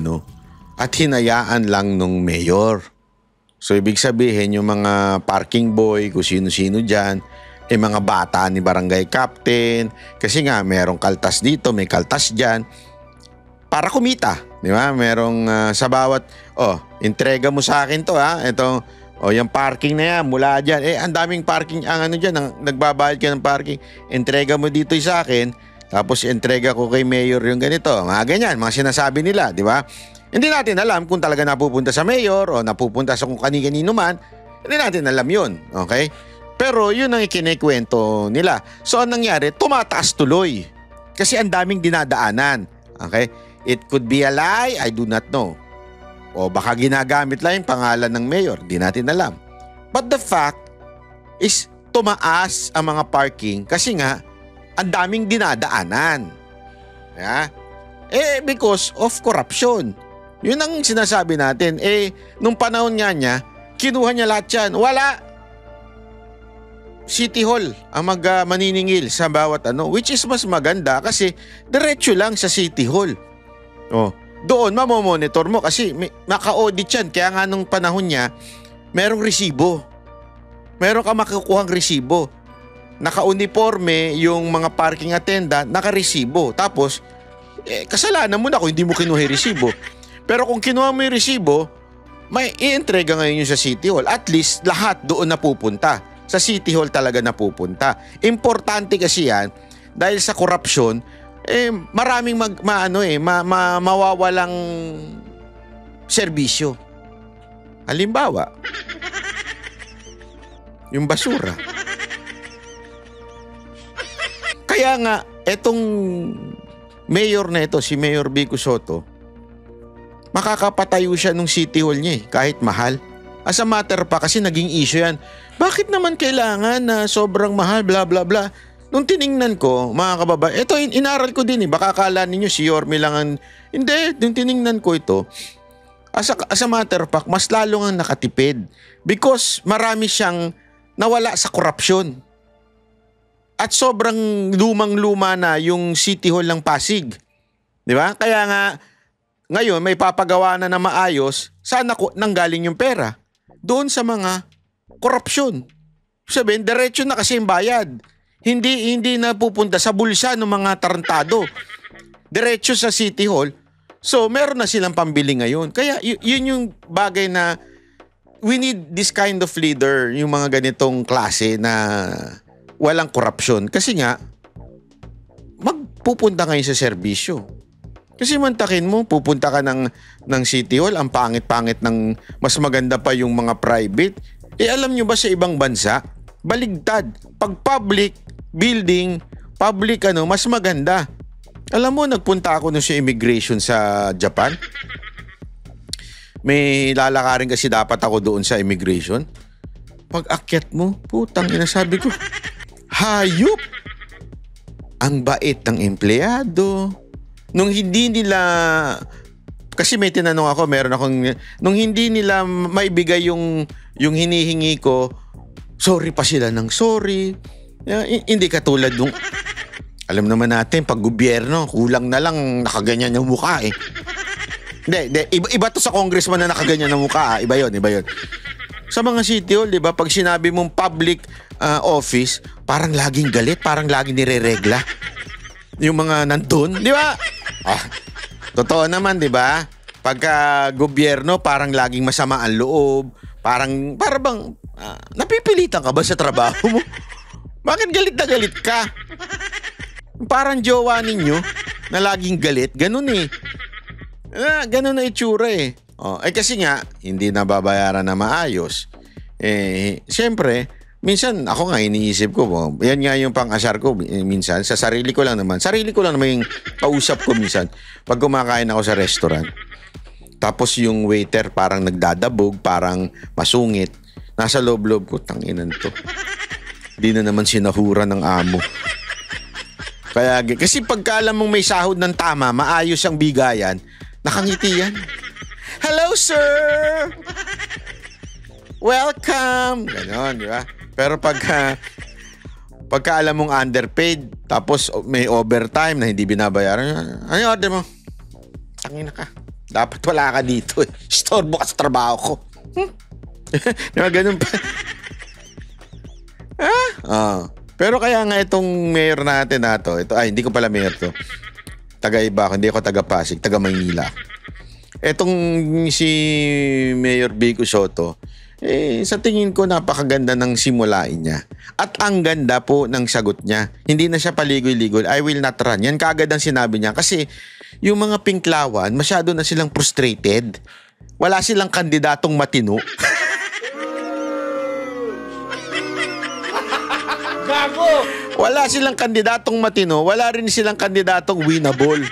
at hinayaan lang nung mayor. So, ibig sabihin, yung mga parking boy, kung sino-sino dyan, mga bata ni barangay captain, kasi nga, merong kaltas dito, may kaltas dyan. para kumita, di ba? Merong sa bawat, entrega mo sa akin to ha, ito, yung parking na yan, mula dyan, ang daming parking, ang ano dyan, nagbabayad ka ng parking, entrega mo dito sa akin, tapos entrega ko kay mayor yung ganito, mga ganyan, mga sinasabi nila, di ba? Hindi natin alam kung talaga napupunta sa mayor o napupunta sa kung kani-kanino man, hindi natin alam yun, okay? Pero yun ang ikinikwento nila. So, ang nangyari, tumataas tuloy. Kasi ang daming dinadaanan, okay? It could be a lie, I do not know. O baka ginagamit lang yung pangalan ng mayor, di natin alam. But the fact is, tumaas ang mga parking kasi nga, ang daming dinadaanan. Yeah? Because of corruption. Yun ang sinasabi natin. Nung panahon nga niya, kinuha niya lahat yan. Wala. City Hall ang maniningil sa bawat which is mas maganda kasi diretso lang sa City Hall. Doon mamomonitor mo kasi maka-audit yan. Kaya nga nung panahon niya, merong resibo. Meron ka makukuhang resibo. Naka-uniforme yung mga parking attendant, naka-resibo. Tapos, kasalanan mo na kung hindi mo kinuha yung resibo. Pero kung kinuha mo yung resibo, may i-entrega ngayon yung sa City Hall. At least, lahat doon napupunta. Sa City Hall talaga napupunta. Importante kasi yan, dahil sa korupsyon, maraming mawawalang serbisyo. Halimbawa, yung basura. Kaya nga, etong mayor na ito, si Mayor Vico Soto, makakapatayo siya nung City Hall niya kahit mahal. As a matter pa, kasi naging issue yan. Bakit naman kailangan na sobrang mahal, bla bla bla? Nung tiningnan ko, mga kababayan, ito inaral ko din baka akala ninyo si Yorme lang ang... Hindi, nung tiningnan ko ito, as a matter of fact, mas lalo nga nakatipid. Because marami siyang nawala sa korupsyon. At sobrang lumang-luma na yung City Hall ng Pasig. Di ba? Kaya nga, ngayon may papagawa na maayos, saan nanggaling yung pera? Doon sa mga korupsyon. Sabihin, diretso na kasi yung bayad. Hindi na pupunta sa bulsa ng mga tarantado. Diretso sa City Hall. So, meron na silang pambili ngayon. Kaya, yun yung bagay na we need this kind of leader, yung mga ganitong klase na walang korupsyon. Kasi nga, magpupunta ngayon sa serbisyo. Kasi mantakin mo, pupunta ka ng City Hall, ang pangit-pangit ng mas maganda pa yung mga private. Alam nyo ba sa ibang bansa, baligtad. Pag public building, public mas maganda. Alam mo, nagpunta ako sa immigration sa Japan. May lalakarin kasi dapat ako doon sa immigration. Pag akyat mo, putang ina, sabi ko, hayop! Ang bait ng empleyado. Nung hindi nila, kasi may tinanong ako, nung hindi nila maibigay yung hinihingi ko, sorry pa sila ng sorry. Hindi katulad nung, alam naman natin, pag gobyerno, kulang na lang nakaganyan yung mukha Hindi, iba to sa congressman na nakaganyan ng mukha. Iba yun. Sa mga City Hall, di ba, pag sinabi mong public office, parang laging galit, parang laging nireregla. Yung mga nandun, di ba? Totoo naman, di ba? Pagka gobyerno, parang laging masama ang loob. Parang bang, napipilitan ka ba sa trabaho mo? Bakit galit na galit ka? Parang jowa ninyo na laging galit. Ganun ganun na itsura kasi nga, hindi nababayaran na maayos. Siyempre, minsan ako nga iniisip ko, yan nga yung pang-asar ko minsan, sa sarili ko lang naman yung kausap ko minsan pag kumakain ako sa restaurant. Tapos yung waiter parang nagdadabog, parang masungit. Nasa loob-loob ko, tanginan to. Di na naman sinahura ng amo. Kasi pagka alam mong may sahod ng tama, maayos ang bigayan, nakangiti yan. Hello, sir! Welcome! Ganon, di ba? Pero pagka alam mong underpaid, tapos may overtime na hindi binabayaran, ano yung order mo? Tangina ka. Dapat wala ka dito. Storbo ka sa trabaho ko. Di ba ganun pa? Pero kaya nga itong mayor natin na to, hindi ko pala mayor to. taga-iba, hindi ako taga-Pasig, taga-Maynila. Etong si Mayor Vico Soto, sa tingin ko napakaganda ng simulain niya. At ang ganda po ng sagot niya. Hindi na siya paligoy-ligoy, I will not run. Yan kaagad ang sinabi niya. Kasi yung mga pinklawan, masyado na silang frustrated. Wala silang kandidatong matino. Gago! Wala silang kandidatong matino. Wala rin silang kandidatong winnable.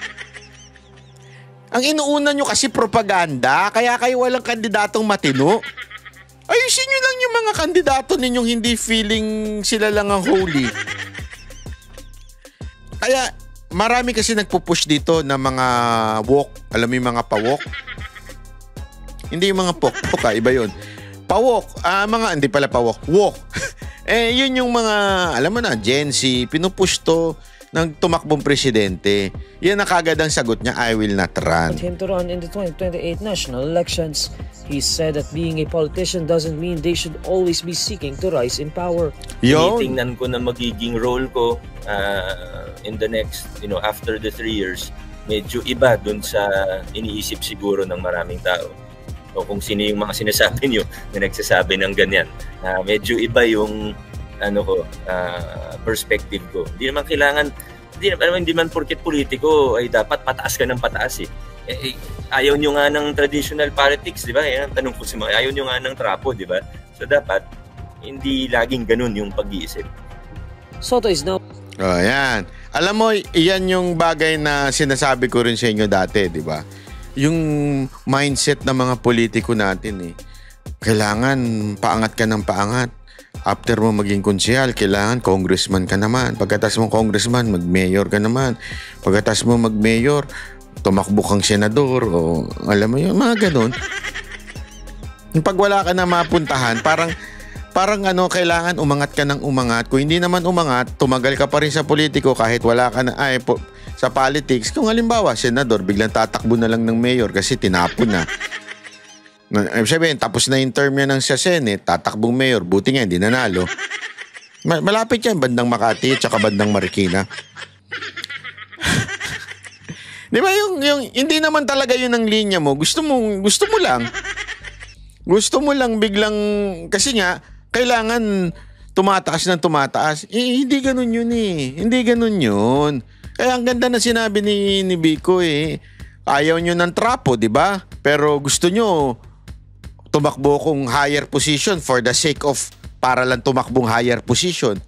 Ang inuuna nyo kasi propaganda, kaya kayo walang kandidatong matino. Ayusin nyo lang yung mga kandidato ninyong hindi feeling sila lang ang holy. Kaya marami kasi nagpupush dito na mga walk. Alam mo yung mga pa-walk? Hindi yung mga pok-pok iba yun. Pa-walk, hindi pala pa-walk, walk. Yun yung mga, alam mo na, Gen Z, pinupush to ng tumakbong presidente. Yan na kagad ang sagot niya, I will not run. Him to run in the 2028 national elections. He said that being a politician doesn't mean they should always be seeking to rise in power. Yun. Tinitingnan ko na magiging role ko in the next, after the 3 years, medyo iba dun sa iniisip siguro ng maraming tao. O kung sino yung mga sinasabi nyo na nagsasabi ng ganyan. Medyo iba yung perspective ko. Hindi man porket politiko ay dapat pataas ka ng pataas eh. Ayaw nyo nga ng traditional politics, di ba? Yan ang tanong ko sa mga, ayaw nyo nga ng trapo, di ba? So dapat, hindi laging ganun yung pag-iisip. Soto is now Yan. Alam mo, iyan yung bagay na sinasabi ko rin sa inyo dati, di ba? Yung mindset ng mga politiko natin kailangan paangat ka ng paangat. After mo maging konsyal, kailangan congressman ka naman. Pagkatas mo congressman, mag-mayor ka naman. Pagkatas mo mag-mayor, tumakbo kang senador o alam mo yun, mga ganun. Pag wala ka na mapuntahan, parang kailangan umangat ka ng umangat. Kung hindi naman umangat, tumagal ka pa rin sa politiko kahit wala ka na, sa politics. Kung halimbawa, senador, biglang tatakbo na lang ng mayor kasi tinapon na. Sabihin, tapos na yung term niya ng sa Senate, tatakbong mayor, buti nga, hindi nanalo. Malapit yan, bandang Makati at saka bandang Marikina. Di ba yung hindi naman talaga yun ang linya mo. Gusto mo lang biglang, kasi nga, kailangan tumataas ng tumataas. Hindi ganun yun Hindi ganun yun. Kaya ang ganda na sinabi ni Vico ayaw nyo ng trapo, di ba? Pero gusto nyo tumakbo kung higher position for the sake of para lang tumakbong higher position.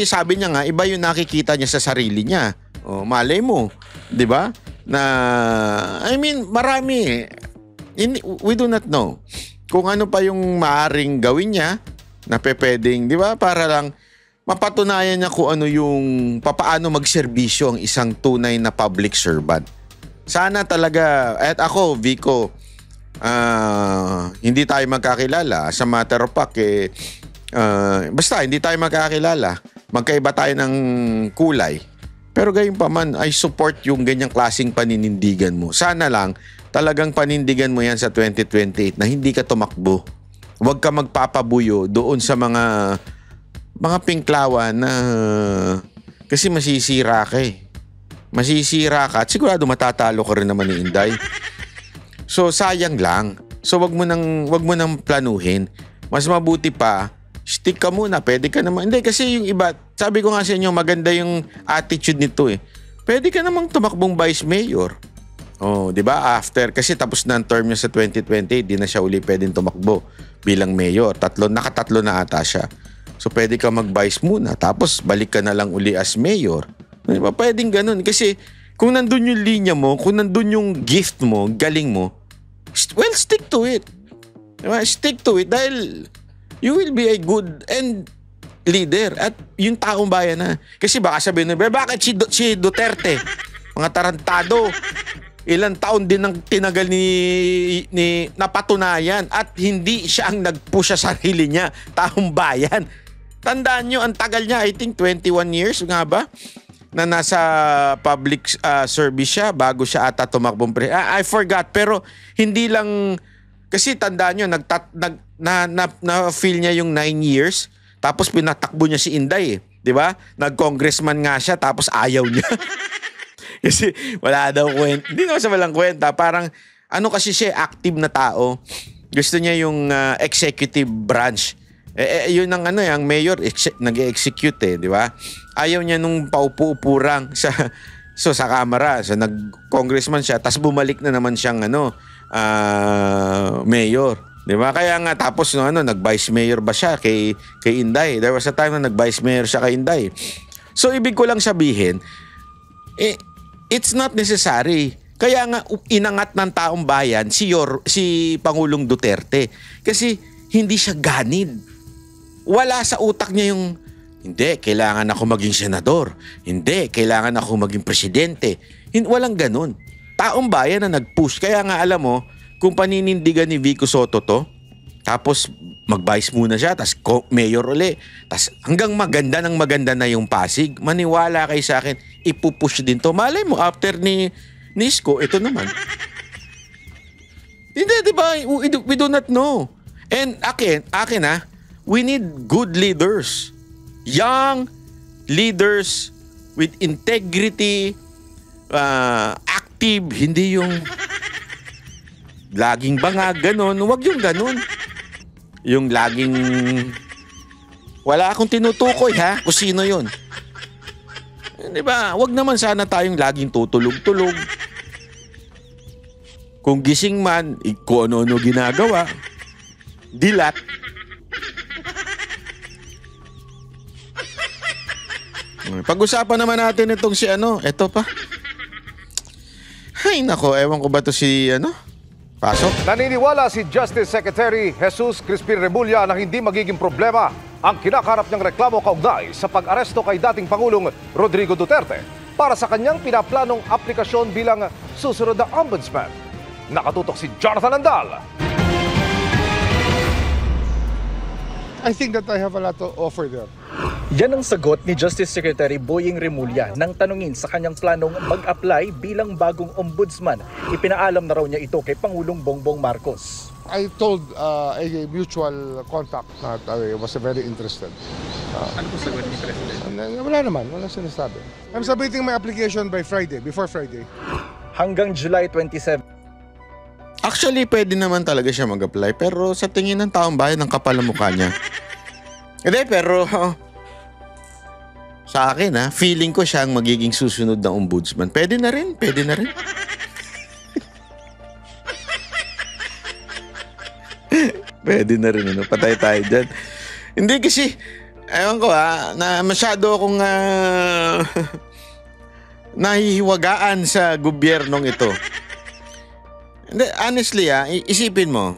Sabi niya nga, iba yung nakikita niya sa sarili niya. Malay mo, di ba? Marami. We do not know kung ano pa yung maaring gawin niya na pwedeng, di ba? Para lang mapatunayan niya kung ano yung papaano magserbisyo ang isang tunay na public servant. Sana talaga, at ako, Vico, hindi tayo magkakilala. As a matter of fact, basta hindi tayo magkakilala. Magkaiba tayo ng kulay. Pero gayon pa man, I support yung ganyang klaseng paninindigan mo. Sana lang, talagang panindigan mo yan sa 2028 na hindi ka tumakbo. Huwag ka magpapabuyo doon sa mga pinklawan na kasi masisira ka Masisira ka at sigurado matatalo ka rin naman ni Inday. So sayang lang. So wag mo nang planuhin. Mas mabuti pa, stick ka muna. Pwede ka naman. Hindi kasi yung iba, sabi ko nga sa inyo, maganda yung attitude nito Pwede ka namang tumakbong vice mayor. Di ba? After, kasi tapos na ang term niya sa 2020, di na siya uli pwedeng tumakbo bilang mayor. Nakatatlo na ata siya. So pwede ka mag-vice muna, tapos balik ka na lang uli as mayor. Di ba? Pwedeng ganun. Kasi kung nandun yung linya mo, kung nandun yung gift mo, galing mo, well, stick to it. Diba? Stick to it dahil you will be a good leader at yung taong bayan na. Kasi baka sabihin nila, bakit si Duterte? Mga tarantado. Ilang taon din ang tinagal ni napatunayan at hindi siya ang nag-push sa sarili niya, taong bayan. Tandaan nyo, ang tagal niya, I think 21 years nga ba? Na nasa public service siya bago siya ata tumakbong I forgot, pero hindi lang kasi tandaan nyo na-feel niya yung 9 years tapos pinatakbo niya si Inday di ba? Nag-congressman nga siya tapos ayaw niya. Kasi wala daw kwenta. Hindi naman sa walang kwenta. Parang, ano kasi siya, active na tao. Gusto niya yung executive branch. Yun ang yung mayor, nag-execute di ba? Ayaw niya nung paupo-upurang sa Kamara. So, nag-congressman siya, tapos bumalik na naman siyang mayor. Di ba? Kaya nga, tapos nag-vice mayor ba siya kay Inday? There was a time na nag-vice mayor siya kay Inday. So, ibig ko lang sabihin, it's not necessary. Kaya nga inangat ng taong bayan si Pangulong Duterte kasi hindi siya ganid. Wala sa utak niya yung hindi, kailangan ako maging senador. Hindi, kailangan ako maging presidente. Walang ganun. Taong bayan na nag-push. Kaya nga alam mo, kung paninindigan ni Vico Soto to, tapos mag-vice muna siya, tapos mayor uli, tapos hanggang maganda na yung Pasig, maniwala kayo sa akin, ipupush din to. Malay mo, after ni Isko, ito naman. Hindi, di ba? We do not know. And akin we need good leaders. Young leaders with integrity, active, hindi yung laging bangag, ganun. Huwag yung ganun. Yung laging wala akong tinutukoy kung sino yun. Di ba? Huwag naman sana tayong laging tutulog-tulog. Kung gising man, kung ano-ano ginagawa, dilat. Pag-usapan naman natin itong si eto pa. Ay nako, ewan ko ba to si Pasok? Naniniwala si Justice Secretary Jesus Crispin Remulla na hindi magiging problema ang kinakarap niyang reklamo kaugnay sa pag-aresto kay dating Pangulong Rodrigo Duterte para sa kanyang pinaplanong aplikasyon bilang susunod na ombudsman. Nakatutok si Jonathan Andal. I think that I have a lot to offer there. Yan ang sagot ni Justice Secretary Boying Remulla nang tanungin sa kanyang planong mag-apply bilang bagong ombudsman. Ipinaalam na raw niya ito kay Pangulong Bongbong Marcos. I told a mutual contact that I was very interested. Ano po sagot ni President? Wala naman, wala sinasabi. I'm submitting my application by Friday, before Friday. Hanggang July 27. Actually, pwede naman talaga siya mag-apply, pero sa tingin ng taong bayan, ang kapal ng mukha niya. Hindi, pero sa akin feeling ko siya ang magiging susunod na ombudsman. Pwede na rin. Pwede na rin, patay tayo dyan. Hindi kasi, ewan ko na masyado akong nahihiwagaan sa gobyernong ito. Hindi, honestly isipin mo.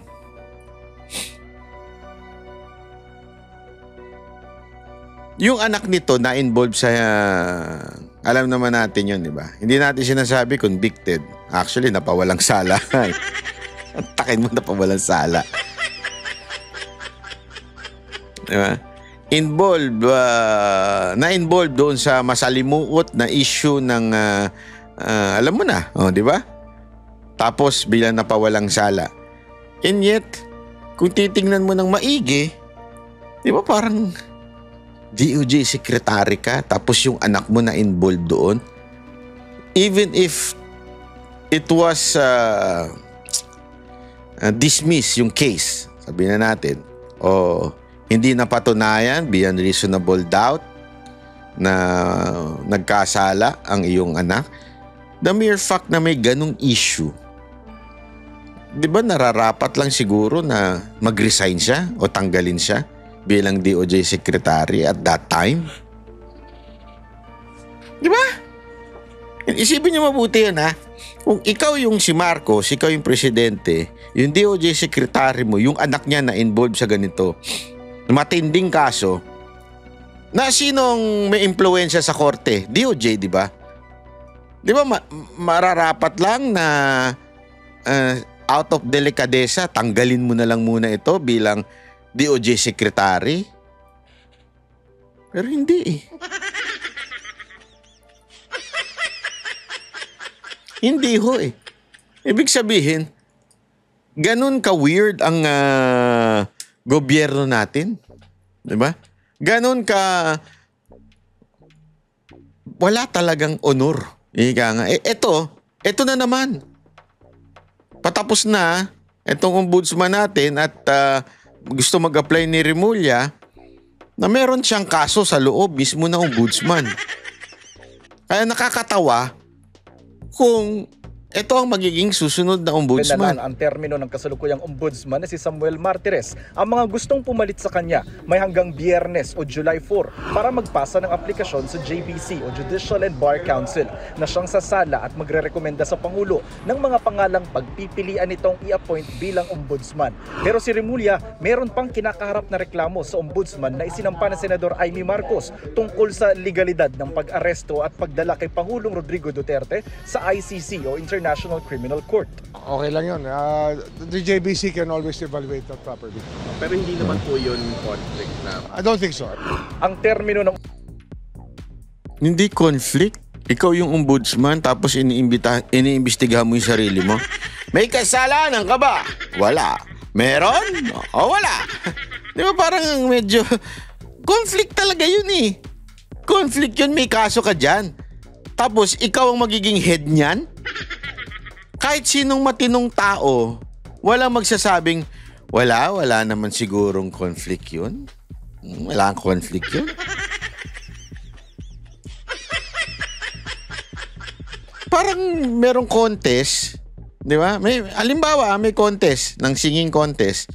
Yung anak nito na involved sa alam naman natin yun, di ba? Hindi natin sinasabi convicted. Actually, napawalang sala. Takin mo, napawalang sala. Di ba? Na-involved doon sa masalimuot na issue ng alam mo na, di ba? Tapos bilang napawalang sala. And yet, kung titingnan mo ng maigi, di ba parang DOJ secretary ka, tapos yung anak mo na involved doon. Even if it was dismiss yung case, sabihin na natin, hindi napatunayan beyond reasonable doubt na nagkasala ang iyong anak, the mere fact na may ganung issue, di ba nararapat lang siguro na mag-resign siya o tanggalin siya bilang DOJ secretary at that time? Di ba? Isipin niyo mabuti yan Kung ikaw yung si Marcos, ikaw yung presidente, yung DOJ secretary mo, yung anak niya na involved sa ganito, matinding kaso, na sinong may impluwensya sa korte? DOJ, di ba? Di ba mararapat lang na out of delicadeza, tanggalin mo na lang muna ito bilang DOJ secretary? Pero hindi Hindi ho Ibig sabihin, ganun ka-weird ang gobyerno natin. Di ba? Ganun ka wala talagang honor Ika nga. Ito na naman. Patapos na itong ombudsman natin at gusto mag-apply ni Remulla na meron siyang kaso sa loob mismo na ombudsman. Kaya nakakatawa kung ito ang magiging susunod na ombudsman. Ang termino ng kasalukuyang ombudsman na si Samuel Martires. Ang mga gustong pumalit sa kanya may hanggang Biyernes o July 4 para magpasa ng aplikasyon sa JBC o Judicial and Bar Council na siyang sasala at magrerekomenda sa Pangulo ng mga pangalang pagpipilian nitong i-appoint bilang ombudsman. Pero si Remulla, meron pang kinakaharap na reklamo sa ombudsman na isinampa ng Senador Amy Marcos tungkol sa legalidad ng pag-aresto at pagdala kay Pangulong Rodrigo Duterte sa ICC o International Criminal Court. Okay lang yun. The JBC can always evaluate that properly. Pero hindi naman po yun conflict na... I don't think so. Ang termino ng... Hindi conflict. Ikaw yung ombudsman tapos iniimbestigahan mo yung sarili mo. May kasalanan ka ba? Wala. Meron? O wala. Di ba parang medyo... Conflict talaga yun eh. Conflict yun, may kaso ka dyan. Tapos ikaw ang magiging head niyan? Kahit sinong matinong tao, walang magsasabing, wala naman sigurong conflict yun. Wala ang conflict yun. Parang merong contest, di ba? Halimbawa, may contest, ng singing contest.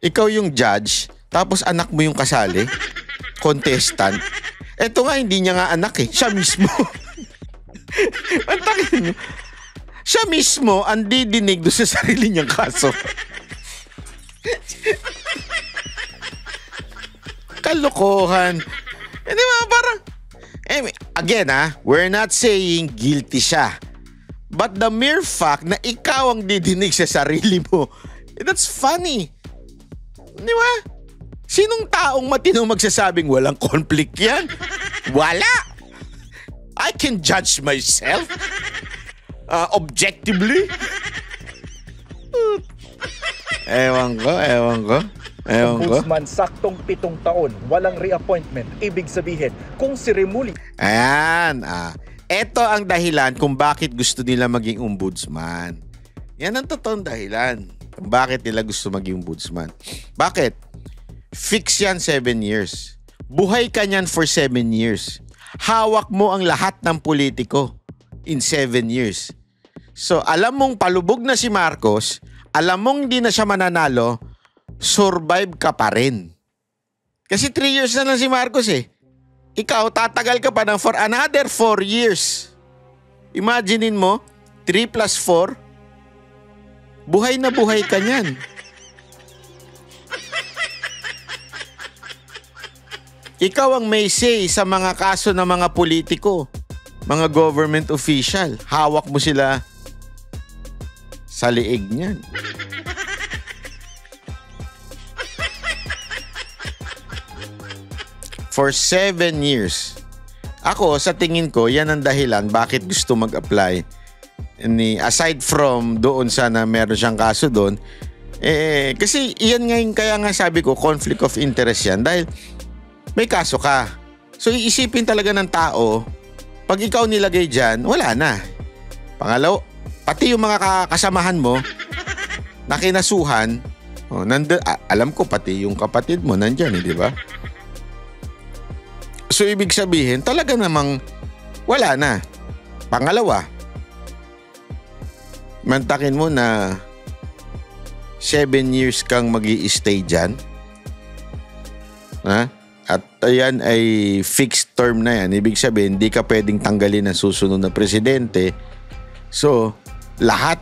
Ikaw yung judge, tapos anak mo yung kasali, contestant. Eto nga, hindi niya nga anak eh. Siya mismo. Pantakin mo. Siya mismo ang didinig doon sa sarili niyang kaso. Kalokohan. Di ba? Parang, again we're not saying guilty siya. But the mere fact na ikaw ang didinig sa sarili mo, that's funny. Di ba? Sinong taong matinong magsasabing walang conflict yan? Wala! I can judge myself objectively. Ewan ko. Ombudsman saktong 7 taon, walang reappointment. Ibig sabihin, kung si Remulla... Ayan, ito ang dahilan kung bakit gusto nila maging ombudsman. Yan ang totoong dahilan kung bakit nila gusto maging ombudsman. Bakit? Fix yan 7 years. Buhay ka niyan for 7 years. Hawak mo ang lahat ng politiko in 7 years. So, alam mong palubog na si Marcos, alam mong hindi na siya mananalo, survive ka pa rin. Kasi 3 years na lang si Marcos eh. Ikaw, tatagal ka pa ng for another 4 years. Imaginein mo, 3 plus 4, buhay na buhay ka niyan. Ikaw ang may say sa mga kaso ng mga politiko, mga government official. Hawak mo sila sa liig niyan. For 7 years. Ako, sa tingin ko, yan ang dahilan bakit gusto mag-apply. Aside from doon sana meron siyang kaso doon, kasi iyan ngayon, kaya nga sabi ko, conflict of interest yan. Dahil may kaso ka. So, iisipin talaga ng tao, pag ikaw nilagay dyan, wala na. Pangalaw, pati yung mga kasamahan mo, na kinasuhan, alam ko, pati yung kapatid mo, nandyan, di ba? So, ibig sabihin, talaga namang wala na. Pangalawa, mantakin mo na 7 years kang mag-i-stay dyan. Ha? At ayan ay fixed term na yan. Ibig sabihin, hindi ka pwedeng tanggalin ng susunod na presidente. So, lahat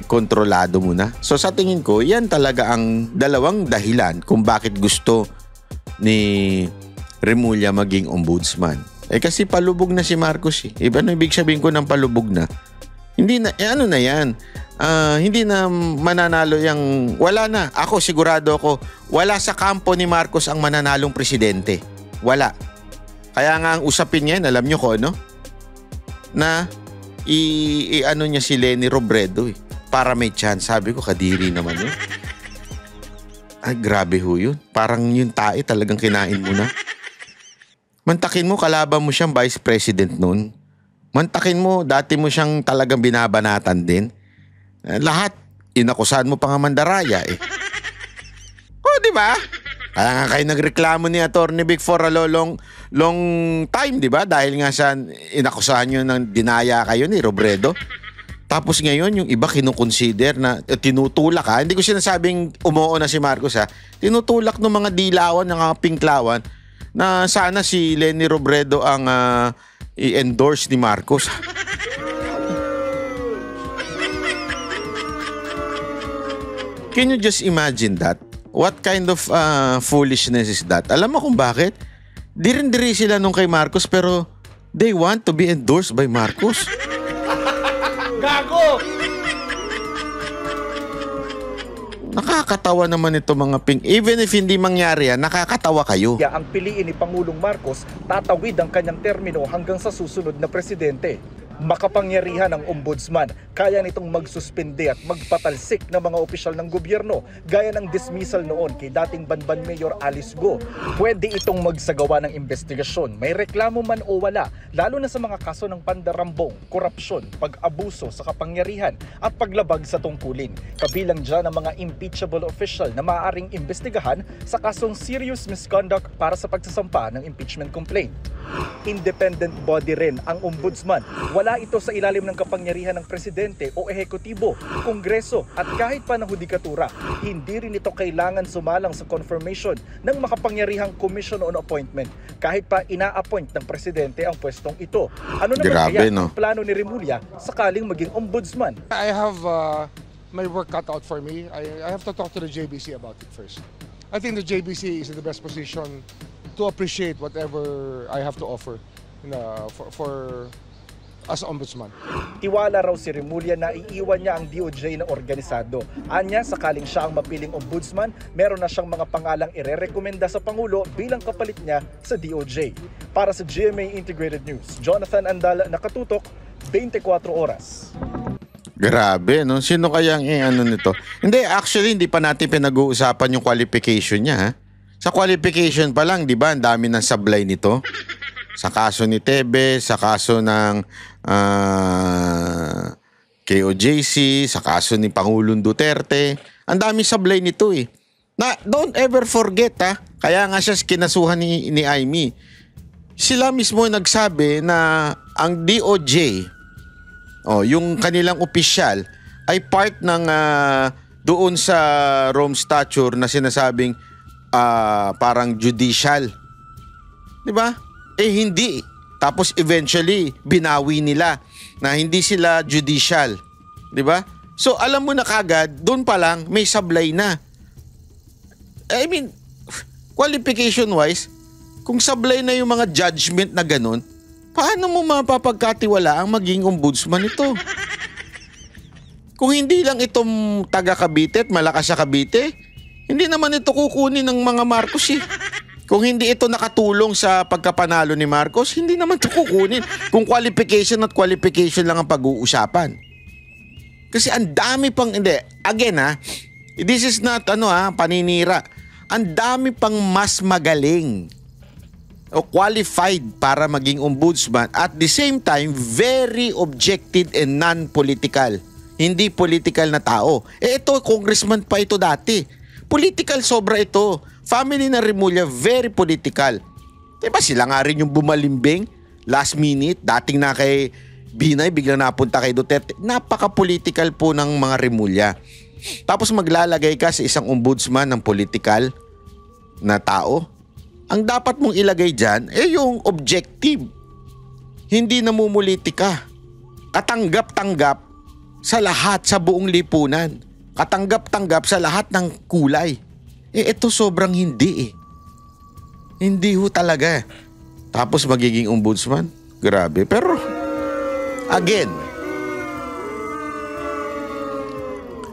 kontrolado mo na. So, sa tingin ko, yan talaga ang dalawang dahilan kung bakit gusto ni Remulla maging ombudsman. Kasi palubog na si Marcos eh. Iba na ibig sabihin ko ng palubog na. Hindi na, ano na yan. Hindi na mananalo yung, wala na. Ako sigurado ako, wala sa kampo ni Marcos ang mananalong presidente. Wala. Kaya nga ang usapin niya, alam nyo ko, no? Na ano niya si Leni Robredo eh, para may chance. Sabi ko, kadiri naman yun. Ay, grabe ho yun. Parang yung tae talagang kinain mo na. Mantakin mo, kalaban mo siyang vice president noon. Mantakin mo, dati mo siyang talagang binabanatan din. Lahat, inakusahan mo pa nga mandaraya eh. O, di ba? Kaya nga kayo nagreklamo ni Atty. Vic for a long time, di ba? Dahil nga sa inakusahan nyo ng dinaya kayo ni Robredo. Tapos ngayon, yung iba kinukonsider na tinutulak ha. Hindi ko sinasabing umuo na si Marcos ha. Tinutulak ng mga dilawan, ng mga pinklawan na sana si Leni Robredo ang i-endorse ni Marcos. Can you just imagine that? What kind of foolishness is that? Alam mo kung bakit? Dirin-diri sila nung kay Marcos pero they want to be endorsed by Marcos. Gago! Nakakatawa naman ito mga ping. Even if hindi mangyari yan, nakakatawa kayo. Ang piliin ni Pangulong Marcos, tatawid ang kanyang termino hanggang sa susunod na presidente. Makapangyarihan ng ombudsman, kaya nitong magsuspende at magpatalsik ng mga opisyal ng gobyerno gaya ng dismissal noon kay dating Banban Mayor Alice Go. Pwede itong magsagawa ng investigasyon, may reklamo man o wala, lalo na sa mga kaso ng pandarambong, korupsyon, pag-abuso sa kapangyarihan at paglabag sa tungkulin. Kabilang dyan ang mga impeachable official na maaaring investigahan sa kasong serious misconduct para sa pagsasampa ng impeachment complaint. Independent body rin ang ombudsman. Wala ito sa ilalim ng kapangyarihan ng presidente o ehekutibo, kongreso at kahit pa ng hudikatura. Hindi rin ito kailangan sumalang sa confirmation ng makapangyarihang commission on appointment kahit pa ina-appoint ng presidente ang pwestong ito. Ano naman kaya ang plano ni Remulla sakaling maging ombudsman? I have my work cut out for me. I have to talk to the JBC about it first. I think the JBC is in the best position to appreciate whatever I have to offer for as ombudsman. Tiwala raw si Remulla na iiwan niya ang DOJ na organisado. Anya, sakaling siya ang mapiling ombudsman, meron na siyang mga pangalang irerekomenda sa Pangulo bilang kapalit niya sa DOJ. Para sa GMA Integrated News, Jonathan Andal, nakatutok, 24 oras. Grabe, no? Sino kaya ang nito? Hindi, actually, hindi pa natin pinag-uusapan yung qualification niya, ha? Sa qualification pa lang, di ba, ang dami ng sablay nito. Sa kaso ni Tebe, sa kaso ng KOJC, sa kaso ni Pangulong Duterte. Ang dami sablay nito eh. Na, don't ever forget ha. Kaya nga siya kinasuhan ni Amy. Sila mismo nagsabi na ang DOJ, yung kanilang opisyal, ay part ng doon sa Rome Statute na sinasabing parang judicial. Di ba? Eh hindi. Tapos eventually, binawi nila na hindi sila judicial. Di ba? So alam mo na kagad, doon pa lang may sablay na. I mean, qualification-wise, kung sablay na yung mga judgment na ganun, paano mo mapapagkatiwala ang maging ombudsman ito? Kung hindi lang itong taga Cavite at malakas sa Cavite, hindi naman ito kukunin ng mga Marcos eh. Kung hindi ito nakatulong sa pagkapanalo ni Marcos, hindi naman ito kukunin. Kung qualification at qualification lang ang pag-uusapan. Kasi ang dami pang, hindi, again this is not paninira. Ang dami pang mas magaling o qualified para maging ombudsman at the same time, very objective and non-political. Hindi political na tao. Ito, congressman pa ito dati. Political sobra ito. Family na Remulla, very political. Diba sila nga rin yung bumalimbing last minute, dating na kay Binay, biglang napunta kay Duterte. Napaka-political po ng mga Remulla. Tapos maglalagay ka sa isang ombudsman ng political na tao. Ang dapat mong ilagay dyan, yung objective. Hindi namumulitika. Katanggap-tanggap sa lahat, sa buong lipunan. Katanggap-tanggap sa lahat ng kulay. Ito sobrang hindi eh. Hindi ho talaga. Tapos magiging ombudsman? Grabe. Pero, again,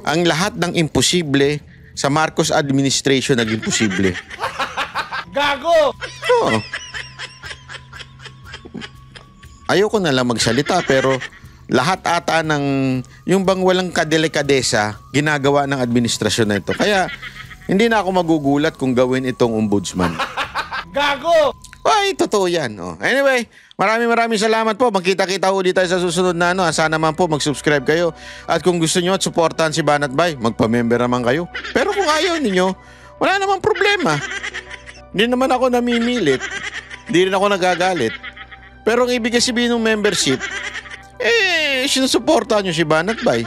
ang lahat ng imposible sa Marcos administration naging posible. Gago! Oo. Ayoko na lang magsalita pero lahat ata ng yung bang walang kadelikadesa ginagawa ng administrasyon na ito. Kaya hindi na ako magugulat kung gawin itong ombudsman. Gago! Ay, totoo yan. Oh. Anyway, maraming salamat po. Magkita-kita ulit tayo sa susunod na ano. Sana naman po mag-subscribe kayo. At kung gusto nyo at supportahan si Banat Bay, magpa-member naman kayo. Pero kung ayaw ninyo, wala namang problema. Hindi naman ako namimilit. Hindi rin ako nagagalit. Pero ang ibig sabihin ng membership, sinusuportahan nyo si Banat Bay.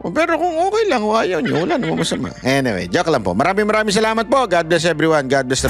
Pero kung okay lang, kung ayaw nyo, wala namang masama. Anyway, joke lang po. Maraming salamat po. God bless everyone. God bless.